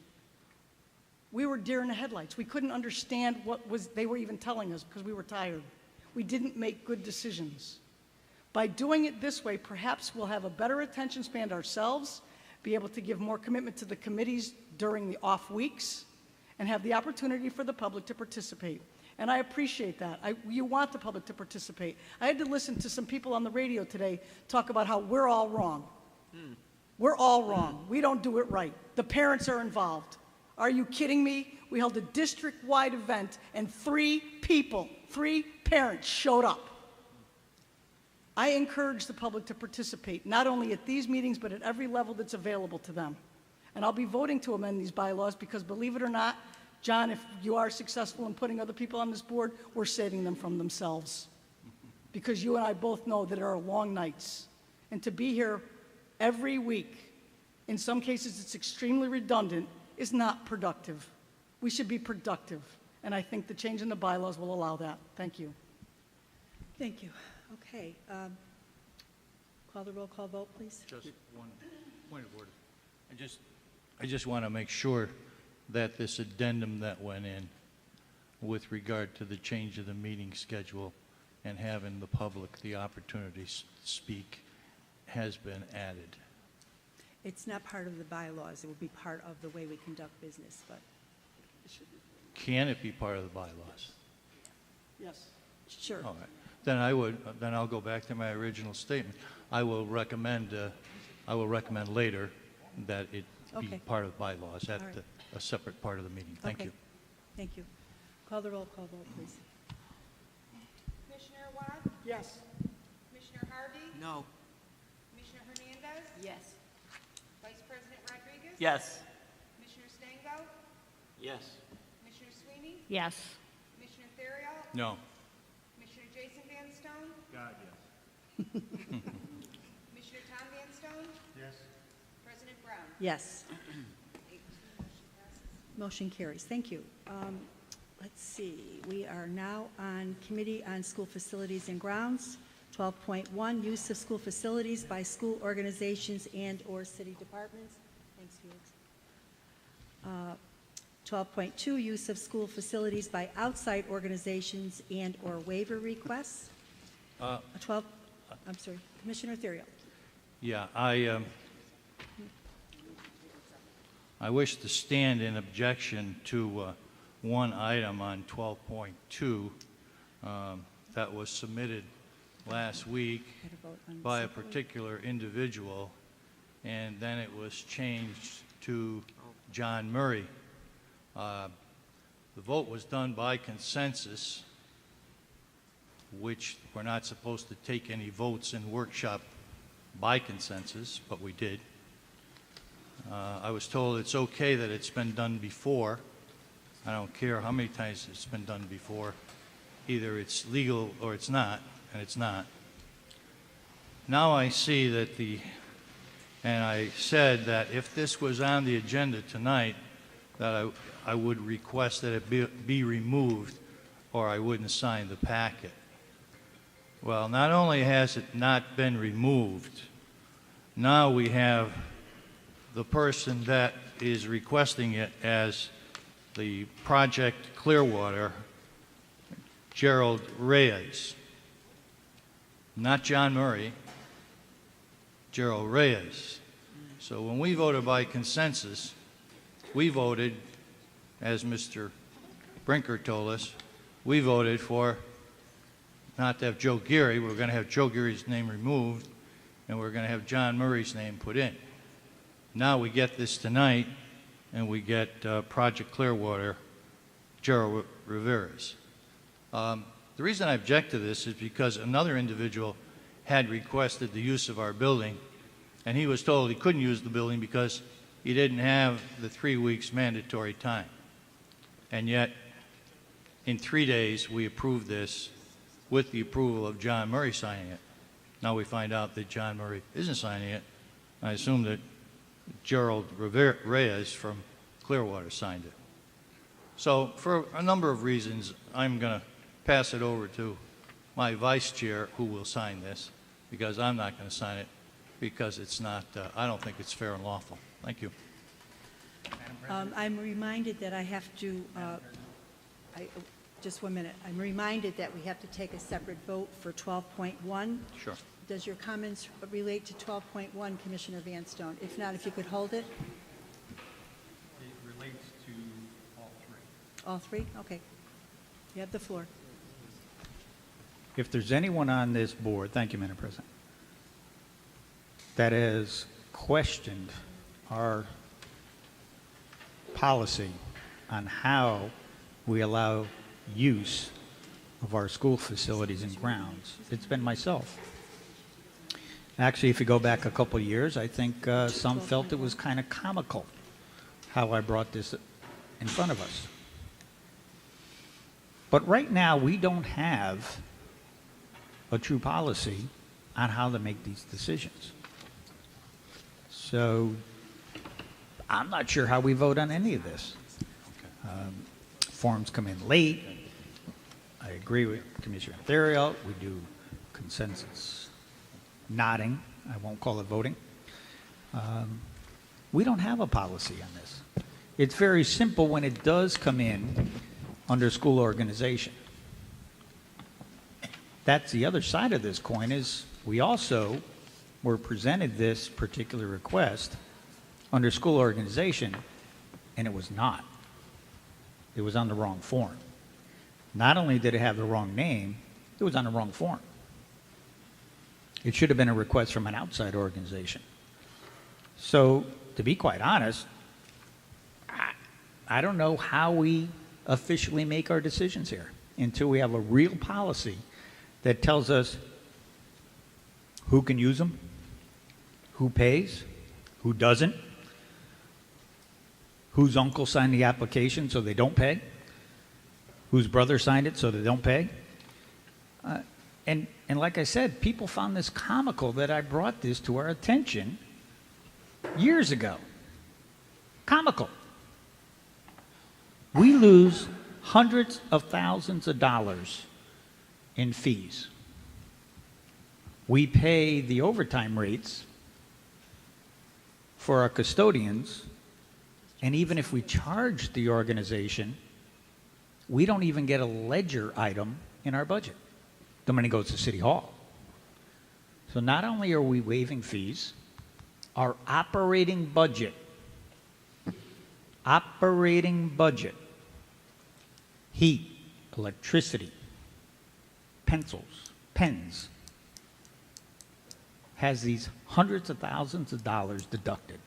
we were deer in the headlights. We couldn't understand what they were even telling us because we were tired. We didn't make good decisions. By doing it this way, perhaps we'll have a better attention span ourselves, be able to give more commitment to the committees during the off weeks, and have the opportunity for the public to participate. And I appreciate that. You want the public to participate. I had to listen to some people on the radio today talk about how we're all wrong. We're all wrong. We don't do it right. The parents are involved. Are you kidding me? We held a district-wide event, and 3 parents showed up. I encourage the public to participate, not only at these meetings, but at every level that's available to them. And I'll be voting to amend these bylaws because, believe it or not, John, if you are successful in putting other people on this board, we're saving them from themselves. Because you and I both know that there are long nights. And to be here every week, in some cases it's extremely redundant, is not productive. We should be productive. And I think the change in the bylaws will allow that. Thank you. Thank you. Okay. Call the roll call vote, please. Just one point of order. I just want to make sure that this addendum that went in with regard to the change of the meeting schedule and having the public the opportunity to speak has been added. It's not part of the bylaws. It will be part of the way we conduct business, but it should be. Can it be part of the bylaws? Yes. Sure. All right. Then I'll go back to my original statement. I will recommend later that it be Okay. part of bylaws at All right. a separate part of the meeting. Thank Okay. you. Thank you. Call the roll call vote, please. Commissioner Watt? Yes. Commissioner Harvey? No. Commissioner Hernandez? Yes. Vice President Rodriguez? Yes. Commissioner Stango? Yes. Commissioner Sweeney? Yes. Commissioner Theriault? No. Commissioner Jason Van Stone? God, yes. Commissioner Tom Van Stone? Yes. President Brown? Yes. Motion carries. Thank you. Let's see. We are now on Committee on School Facilities and Grounds. 12.1, use of school facilities by school organizations and/or city departments. Thanks, Felix. 12.2, use of school facilities by outside organizations and/or waiver requests. 12, I'm sorry, Commissioner Theriault. Yeah, I wish to stand in objection to one item on 12.2 that was submitted last week Had a vote on by a separate. particular individual, and then it was changed to John Murray. The vote was done by consensus, which we're not supposed to take any votes in workshop by consensus, but we did. I was told it's okay that it's been done before. I don't care how many times it's been done before. Either it's legal or it's not, and it's not. Now I see that and I said that if this was on the agenda tonight, that I would request that it be removed, or I wouldn't sign the packet. Well, not only has it not been removed, now we have the person that is requesting it as the Project Clearwater, Gerald Reyes. Not John Murray, Gerald Reyes. So when we voted by consensus, we voted, as Mr. Brinker told us, we voted for not to have Joe Geary. We're going to have Joe Geary's name removed, and we're going to have John Murray's name put in. Now we get this tonight, and we get Project Clearwater, Gerald Rivera's. The reason I object to this is because another individual had requested the use of our building, and he was told he couldn't use the building because he didn't have the 3 weeks mandatory time. And yet, in 3 days, we approved this with the approval of John Murray signing it. Now we find out that John Murray isn't signing it. I assume that Gerald Reyes from Clearwater signed it. So for a number of reasons, I'm going to pass it over to my vice chair, who will sign this, because I'm not going to sign it, because it's not, I don't think it's fair and lawful. Thank you. I'm reminded that I have to, just 1 minute. I'm reminded that we have to take a separate vote for 12.1. Sure. Does your comments relate to 12.1, Commissioner Van Stone? If not, if you could hold it. It relates to all three. All three? Okay. You have the floor. If there's anyone on this board, thank you, Madam President, that has questioned our policy on how we allow use of our school facilities and grounds, it's been myself. Actually, if you go back a couple of years, I think some felt it was kind of comical how I brought this in front of us. But right now, we don't have a true policy on how to make these decisions. So I'm not sure how we vote on any of this. Forms come in late. I agree with Commissioner Theriault. We do consensus nodding. I won't call it voting. We don't have a policy on this. It's very simple when it does come in under school organization. That's the other side of this coin, is we also were presented this particular request under school organization, and it was not. It was on the wrong form. Not only did it have the wrong name, it was on the wrong form. It should have been a request from an outside organization. So, to be quite honest, I don't know how we officially make our decisions here until we have a real policy that tells us who can use them, who pays, who doesn't, whose uncle signed the application so they don't pay, whose brother signed it so they don't pay. And like I said, people found this comical that I brought this to our attention years ago. Comical. We lose hundreds of thousands of dollars in fees. We pay the overtime rates for our custodians, and even if we charge the organization, we don't even get a ledger item in our budget. The money goes to City Hall. So not only are we waiving fees, our operating budget, heat, electricity, pencils, pens, has these hundreds of thousands of dollars deducted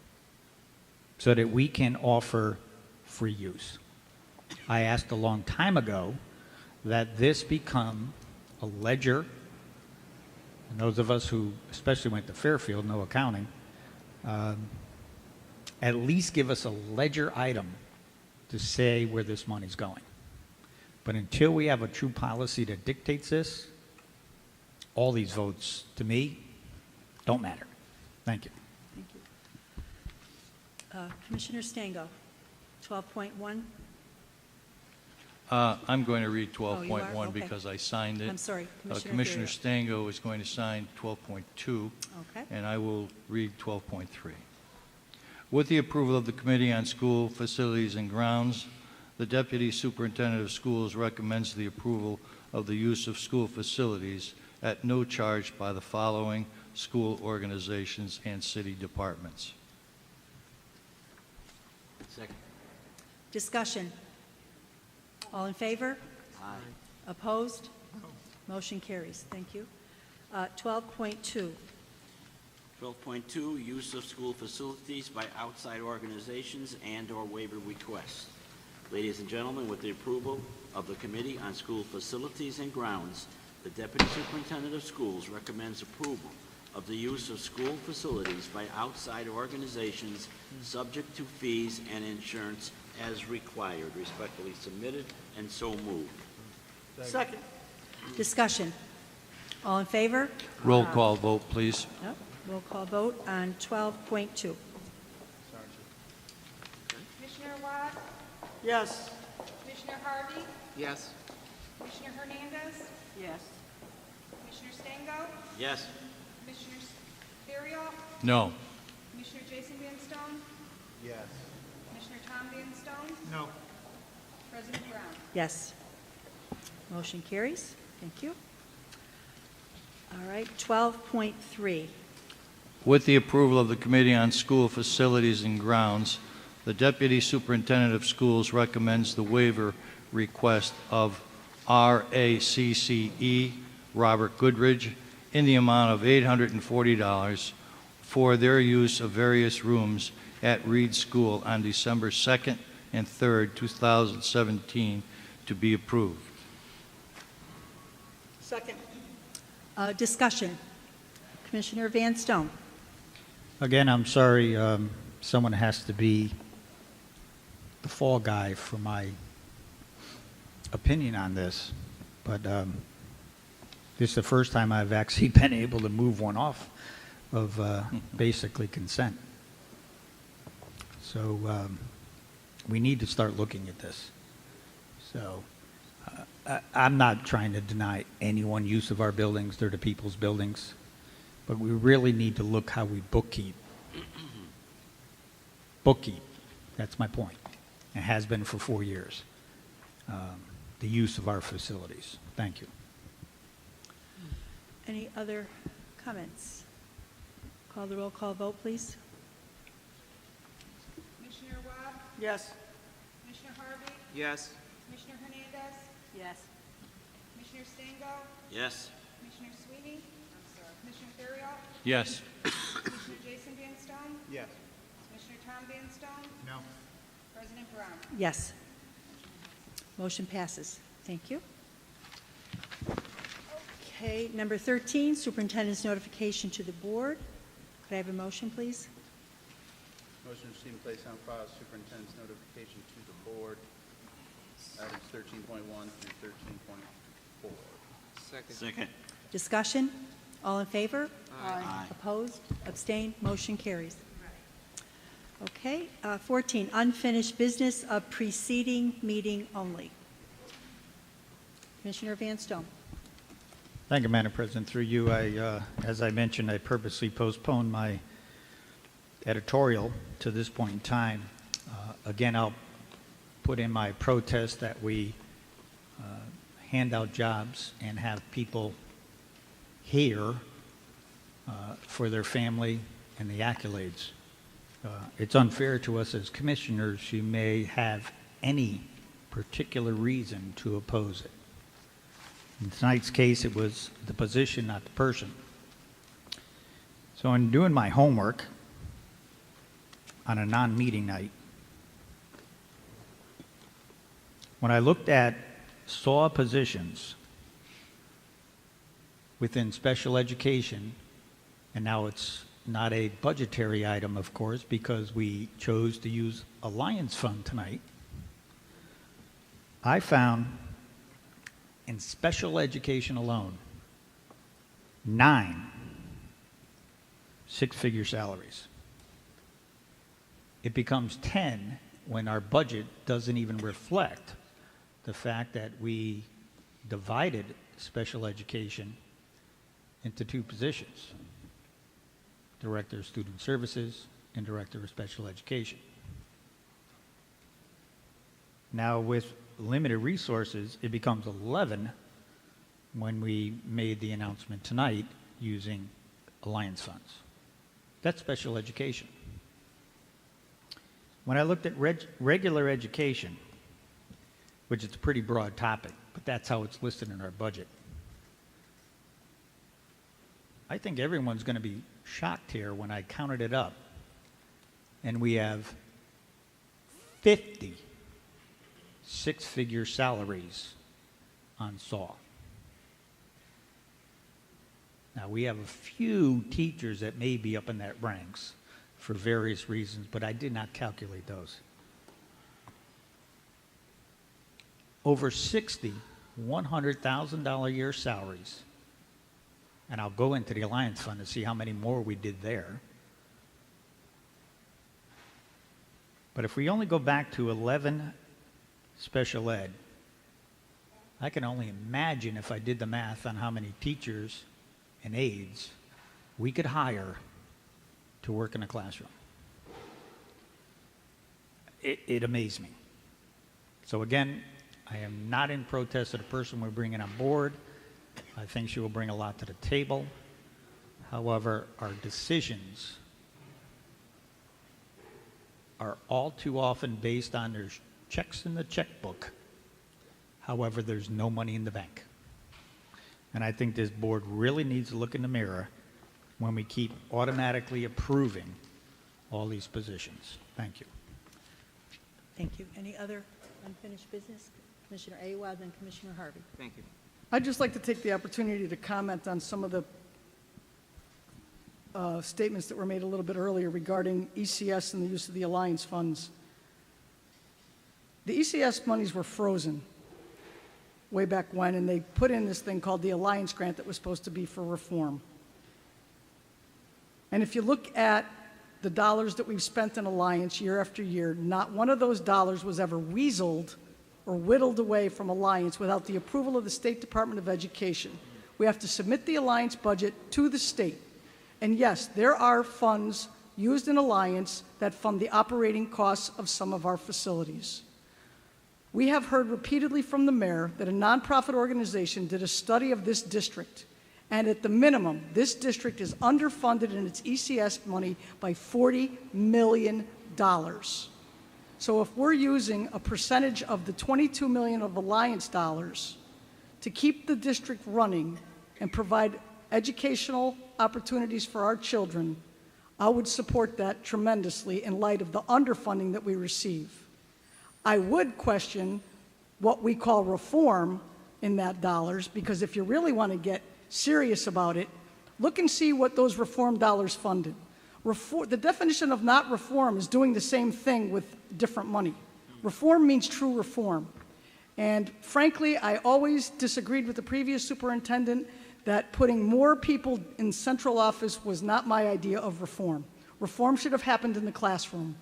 so that we can offer free use. I asked a long time ago that this become a ledger, and those of us who especially went to Fairfield know accounting, at least give us a ledger item to say where this money's going. But until we have a true policy that dictates this, all these votes, to me, don't matter. Thank you. Thank you. Commissioner Stango, 12.1. I'm going to read Oh, you are? 12.1 Okay. because I signed it. I'm sorry, Commissioner Commissioner Theriault. Stango is going to sign 12.2, Okay. and I will read 12.3. With the approval of the Committee on School Facilities and Grounds, the Deputy Superintendent of Schools recommends the approval of the use of school facilities at no charge by the following school organizations and city departments. Second. Discussion. All in favor? Aye. Opposed? Motion carries. Thank you. 12.2. 12.2, use of school facilities by outside organizations and/or waiver requests. Ladies and gentlemen, with the approval of the Committee on School Facilities and Grounds, the Deputy Superintendent of Schools recommends approval of the use of school facilities by outside organizations subject to fees and insurance as required. Respectfully submitted and so moved. Second. Discussion. All in favor? Roll call vote, please. Yep. Roll call vote on 12.2. Commissioner Watts? Yes. Commissioner Harvey? Yes. Commissioner Hernandez? Yes. Commissioner Stango? Yes. Commissioner Theriault? No. Commissioner Jason Van Stone? Yes. Commissioner Tom Van Stone? No. President Brown? Yes. Motion carries. Thank you. All right, 12.3. With the approval of the Committee on School Facilities and Grounds, the Deputy Superintendent of Schools recommends the waiver request of RACCE Robert Goodridge in the amount of $840 for their use of various rooms at Reed School on December 2nd and 3rd, 2017, to be approved. Second. Discussion. Commissioner Van Stone. Again, I'm sorry, someone has to be the fall guy for my opinion on this, but this is the first time I've actually been able to move one off of basically consent. So we need to start looking at this. So I'm not trying to deny anyone use of our buildings. They're the people's buildings. But we really need to look how we bookkeep. Bookkeep. That's my point. It has been for 4 years. The use of our facilities. Thank you. Any other comments? Call the roll call vote, please. Commissioner Webb? Yes. Commissioner Harvey? Yes. Commissioner Hernandez? Yes. Commissioner Stango? Yes. Commissioner Sweeney? Commissioner Theriot? Yes. Commissioner Jason Van Stone? Yes. Commissioner Tom Van Stone? No. President Brown? Yes. Motion passes. Thank you. Okay, number 13, Superintendent's notification to the board. Could I have a motion, please? Motion to receive and place on file superintendent's notification to the board, items 13.1 through 13.4. Second. Discussion? All in favor? Aye. Opposed? Abstained? Motion carries. Okay, 14, unfinished business of preceding meeting only. Commissioner Van Stone. Thank you, Madam President. Through you, as I mentioned, I purposely postponed my editorial to this point in time. Again, I'll put in my protest that we hand out jobs and have people here for their family and the accolades. It's unfair to us as commissioners who may have any particular reason to oppose it. In tonight's case, it was the position, not the person. So in doing my homework on a non-meeting night, when I looked at SAW positions within special education, and now it's not a budgetary item, of course, because we chose to use Alliance Fund tonight, I found in special education alone 9 six-figure salaries. It becomes 10 when our budget doesn't even reflect the fact that we divided special education into 2 positions: Director of Student Services and Director of Special Education. Now, with limited resources, it becomes 11 when we made the announcement tonight using Alliance funds. That's special education. When I looked at regular education, which is a pretty broad topic, but that's how it's listed in our budget, I think everyone's going to be shocked here when I counted it up, and we have 50 six-figure salaries on SAW. Now, we have a few teachers that may be up in that ranks for various reasons, but I did not calculate those. Over 60 $100,000 a year salaries, and I'll go into the Alliance Fund to see how many more we did there. But if we only go back to 11 special ed, I can only imagine, if I did the math on how many teachers and aides we could hire to work in a classroom. It amazed me. So again, I am not in protest of the person we're bringing on board. I think she will bring a lot to the table. However, our decisions are all too often based on there's checks in the checkbook. However, there's no money in the bank. And I think this board really needs to look in the mirror when we keep automatically approving all these positions. Thank you. Thank you. Any other unfinished business? Commissioner Awad, then Commissioner Harvey. Thank you. I'd just like to take the opportunity to comment on some of the statements that were made a little bit earlier regarding ECS and the use of the Alliance funds. The ECS monies were frozen way back when, and they put in this thing called the Alliance grant that was supposed to be for reform. And if you look at the dollars that we've spent in Alliance year after year, not one of those dollars was ever weaseled or whittled away from Alliance without the approval of the State Department of Education. We have to submit the Alliance budget to the state. And yes, there are funds used in Alliance that fund the operating costs of some of our facilities. We have heard repeatedly from the mayor that a nonprofit organization did a study of this district, and at the minimum, this district is underfunded in its ECS money by $40 million. So if we're using a percentage of the $22 million of Alliance dollars to keep the district running and provide educational opportunities for our children, I would support that tremendously in light of the underfunding that we receive. I would question what we call reform in that dollars, because if you really want to get serious about it, look and see what those reform dollars funded. The definition of not reform is doing the same thing with different money. Reform means true reform. And frankly, I always disagreed with the previous superintendent that putting more people in central office was not my idea of reform. Reform should have happened in the classroom.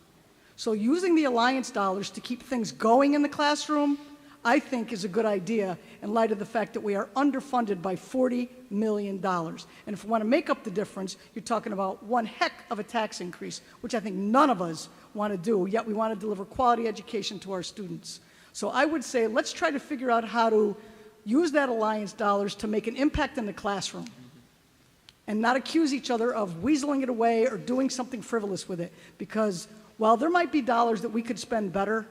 So using the Alliance dollars to keep things going in the classroom, I think is a good idea in light of the fact that we are underfunded by $40 million. And if we want to make up the difference, you're talking about one heck of a tax increase, which I think none of us want to do, yet we want to deliver quality education to our students. So I would say let's try to figure out how to use that Alliance dollars to make an impact in the classroom and not accuse each other of weaseling it away or doing something frivolous with it. Because while there might be dollars that we could spend better,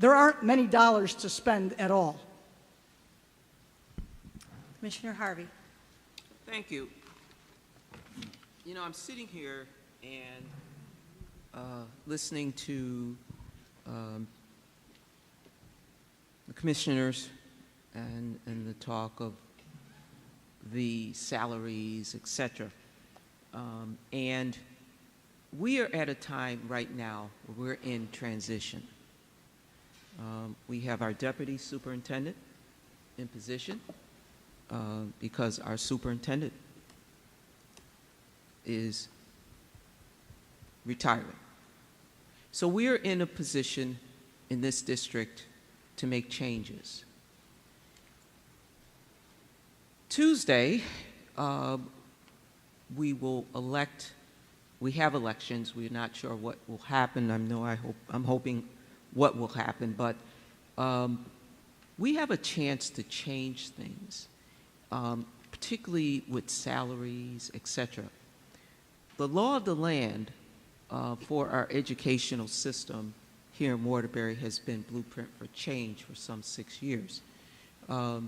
there aren't many dollars to spend at all. Commissioner Harvey. Thank you. You know, I'm sitting here and listening to the commissioners and the talk of the salaries, etc. And we are at a time right now where we're in transition. We have our deputy superintendent in position because our superintendent is retiring. So we are in a position in this district to make changes. Tuesday, we will elect. We have elections. We're not sure what will happen. I'm hoping what will happen, but we have a chance to change things, particularly with salaries, etc. The law of the land for our educational system here in Waterbury has been blueprint for change for some 6 years. I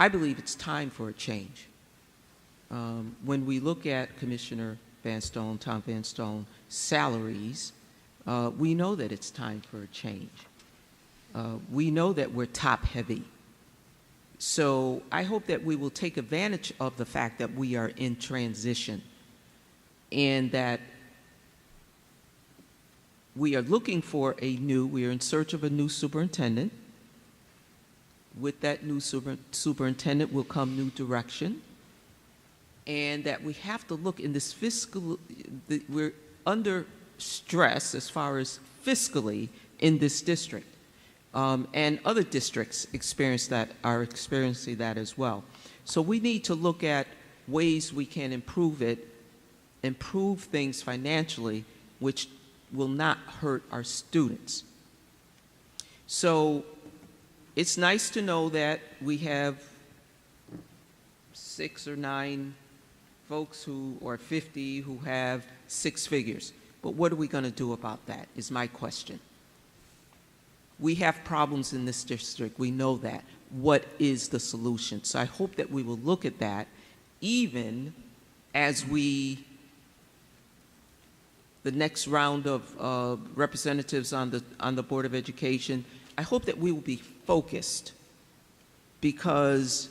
believe it's time for a change. When we look at Commissioner Van Stone, Tom Van Stone, salaries, we know that it's time for a change. We know that we're top heavy. So I hope that we will take advantage of the fact that we are in transition and that we are looking for we are in search of a new superintendent. With that new superintendent will come new direction, and that we have to look in this fiscal, we're under stress as far as fiscally in this district. And other districts are experiencing that as well. So we need to look at ways we can improve things financially, which will not hurt our students. So it's nice to know that we have 6 or 9 folks or 50 who have 6 figures. But what are we going to do about that is my question. We have problems in this district. We know that. What is the solution? So I hope that we will look at that even as the next round of representatives on the Board of Education. I hope that we will be focused, because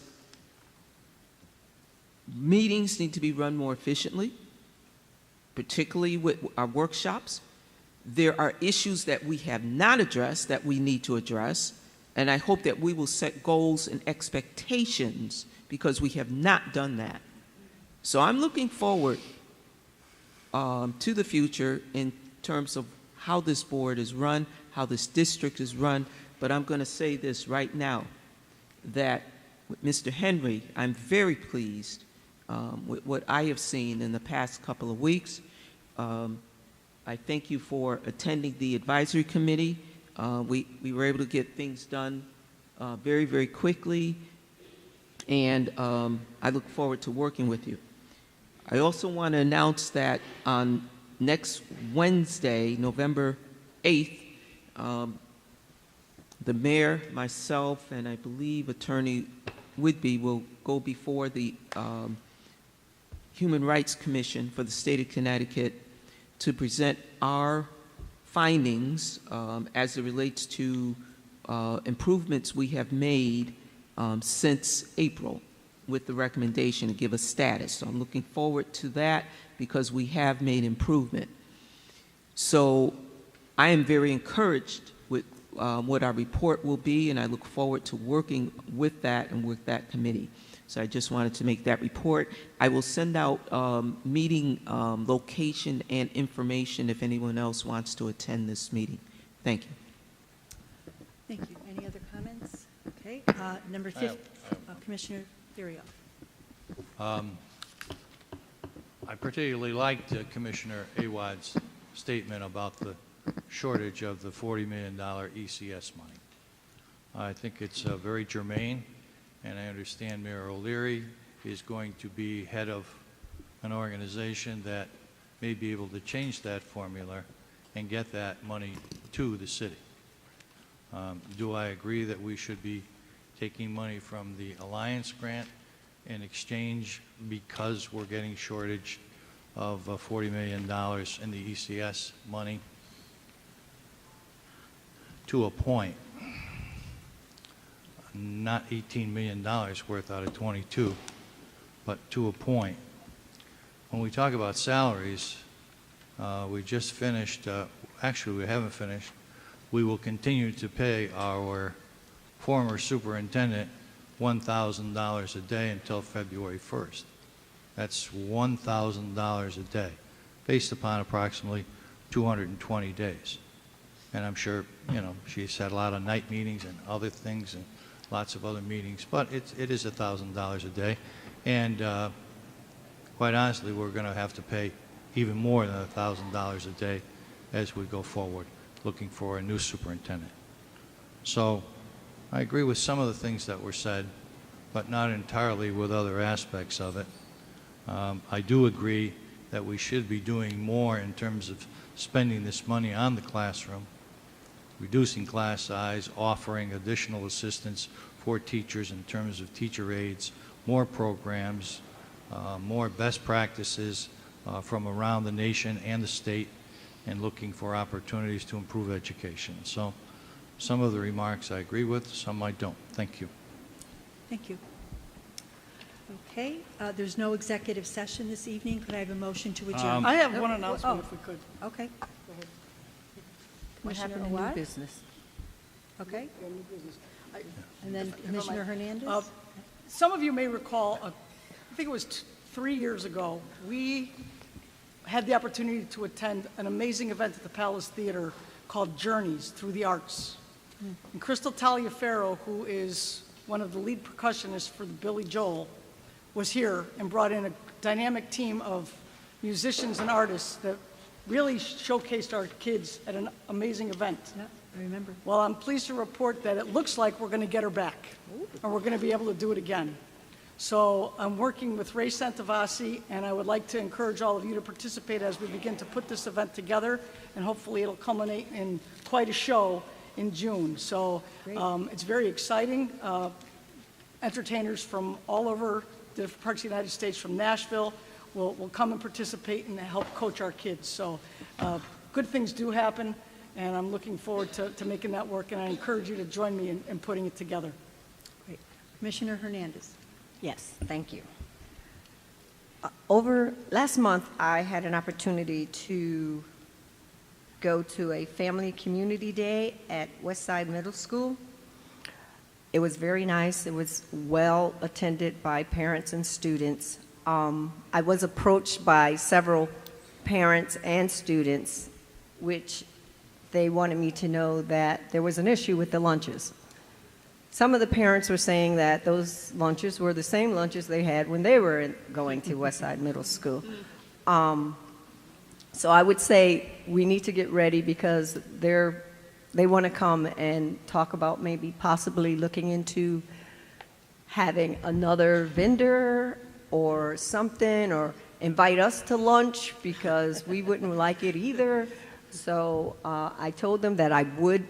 meetings need to be run more efficiently, particularly with our workshops. There are issues that we have not addressed that we need to address, and I hope that we will set goals and expectations, because we have not done that. So I'm looking forward to the future in terms of how this board is run, how this district is run, but I'm going to say this right now, that with Mr. Henry, I'm very pleased with what I have seen in the past couple of weeks. I thank you for attending the advisory committee. We were able to get things done very, very quickly, and I look forward to working with you. I also want to announce that on next Wednesday, November 8th, the mayor, myself, and I believe Attorney Whitby will go before the Human Rights Commission for the state of Connecticut to present our findings as it relates to improvements we have made since April, with the recommendation to give a status. So I'm looking forward to that, because we have made improvement. So I am very encouraged with what our report will be, and I look forward to working with that and with that committee. So I just wanted to make that report. I will send out meeting location and information if anyone else wants to attend this meeting. Thank you. Thank you. Any other comments? Okay. Number 5, Commissioner Theriault. I particularly liked Commissioner Awad's statement about the shortage of the $40 million ECS money. I think it's very germane, and I understand Mayor O'Leary is going to be head of an organization that may be able to change that formula and get that money to the city. Do I agree that we should be taking money from the Alliance grant in exchange, because we're getting shortage of $40 million in the ECS money? To a point. Not $18 million worth out of 22, but to a point. When we talk about salaries, we just finished, actually we haven't finished, we will continue to pay our former superintendent $1,000 a day until February 1st. That's $1,000 a day, based upon approximately 220 days. And I'm sure, you know, she's had a lot of night meetings and other things and lots of other meetings, but it is $1,000 a day. And quite honestly, we're going to have to pay even more than $1,000 a day as we go forward, looking for a new superintendent. So I agree with some of the things that were said, but not entirely with other aspects of it. I do agree that we should be doing more in terms of spending this money on the classroom, reducing class size, offering additional assistance for teachers in terms of teacher aides, more programs, more best practices from around the nation and the state, and looking for opportunities to improve education. So some of the remarks I agree with, some I don't. Thank you. Thank you. Okay. There's no executive session this evening. Could I have a motion to adjourn? I have one announcement, if we could. Okay. Go ahead. What Commissioner happened in new Awad? business? Okay. Yeah, new business. And then Commissioner Hernandez? Some of you may recall, I think it was 3 years ago, we had the opportunity to attend an amazing event at the Palace Theater called Journeys Through the Arts. And Crystal Taliaferro, who is one of the lead percussionists for the Billy Joel, was here and brought in a dynamic team of musicians and artists that really showcased our kids at an amazing event. Yeah, I remember. Well, I'm pleased to report that it looks like we're going to get her back, and we're going to be able to do it again. So I'm working with Ray Santavasi, and I would like to encourage all of you to participate as we begin to put this event together, and hopefully it'll culminate in quite a show. in June. So Great. it's very exciting. Entertainers from all over the parts of the United States, from Nashville, will come and participate and help coach our kids. So good things do happen, and I'm looking forward to making that work, and I encourage you to join me in putting it together. Great. Commissioner Hernandez. Yes, thank you. Over last month, I had an opportunity to go to a family community day at Westside Middle School. It was very nice. It was well attended by parents and students. I was approached by several parents and students, which they wanted me to know that there was an issue with the lunches. Some of the parents were saying that those lunches were the same lunches they had when they were going to Westside Middle School. So I would say we need to get ready because they want to come and talk about maybe possibly looking into having another vendor or something, or invite us to lunch because we wouldn't like it either. So I told them that I would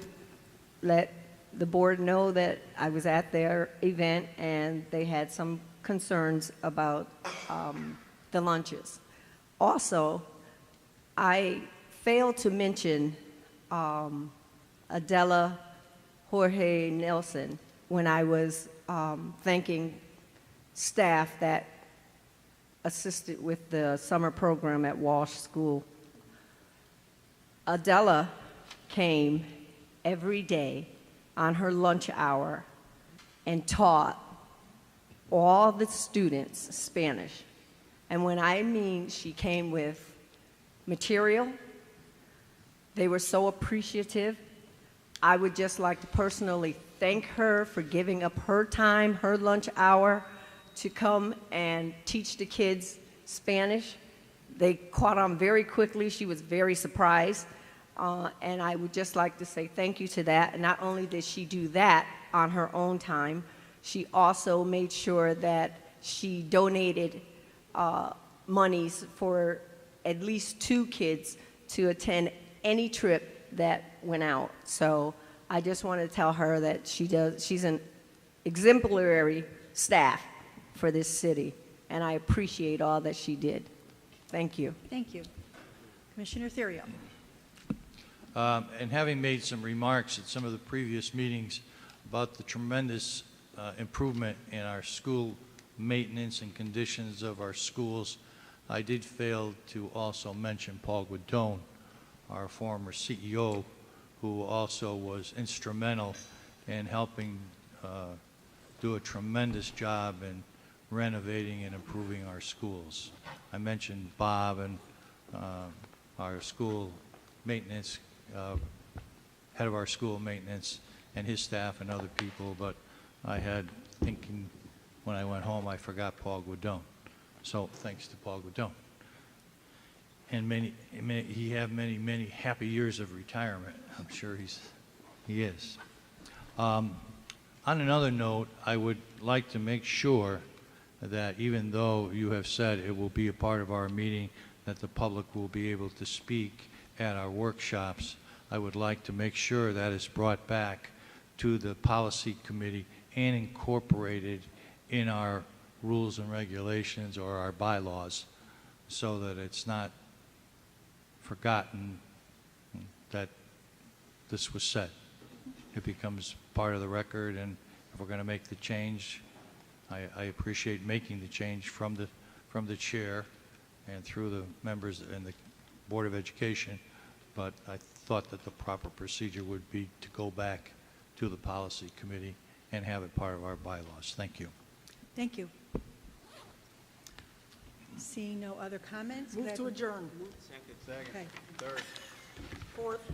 let the board know that I was at their event and they had some concerns about the lunches. Also, I failed to mention Adela Jorge Nelson when I was thanking staff that assisted with the summer program at Walsh School. Adela came every day on her lunch hour and taught all the students Spanish. And when I mean she came with material, they were so appreciative. I would just like to personally thank her for giving up her time, her lunch hour, to come and teach the kids Spanish. They caught on very quickly. She was very surprised. And I would just like to say thank you to that. And not only did she do that on her own time, she also made sure that she donated monies for at least 2 kids to attend any trip that went out. So I just want to tell her that she's an exemplary staff for this city, and I appreciate all that she did. Thank you. Thank you. Commissioner Theriault. And having made some remarks at some of the previous meetings about the tremendous improvement in our school maintenance and conditions of our schools, I did fail to also mention Paul Guidone, our former CEO, who also was instrumental in helping do a tremendous job in renovating and improving our schools. I mentioned Bob and our school maintenance, head of our school maintenance, and his staff and other people, but I had thinking when I went home I forgot Paul Guidone. So thanks to Paul Guidone. And he had many happy years of retirement. I'm sure he is. On another note, I would like to make sure that even though you have said it will be a part of our meeting, that the public will be able to speak at our workshops, I would like to make sure that is brought back to the policy committee and incorporated in our rules and regulations or our bylaws, so that it's not forgotten that this was said. It becomes part of the record, and if we're going to make the change, I appreciate making the change from the chair and through the members in the Board of Education, but I thought that the proper procedure would be to go back to the policy committee and have it part of our bylaws. Thank you. Thank you. Seeing no other comments? Move to adjourn. Second. Okay. Third. Fourth.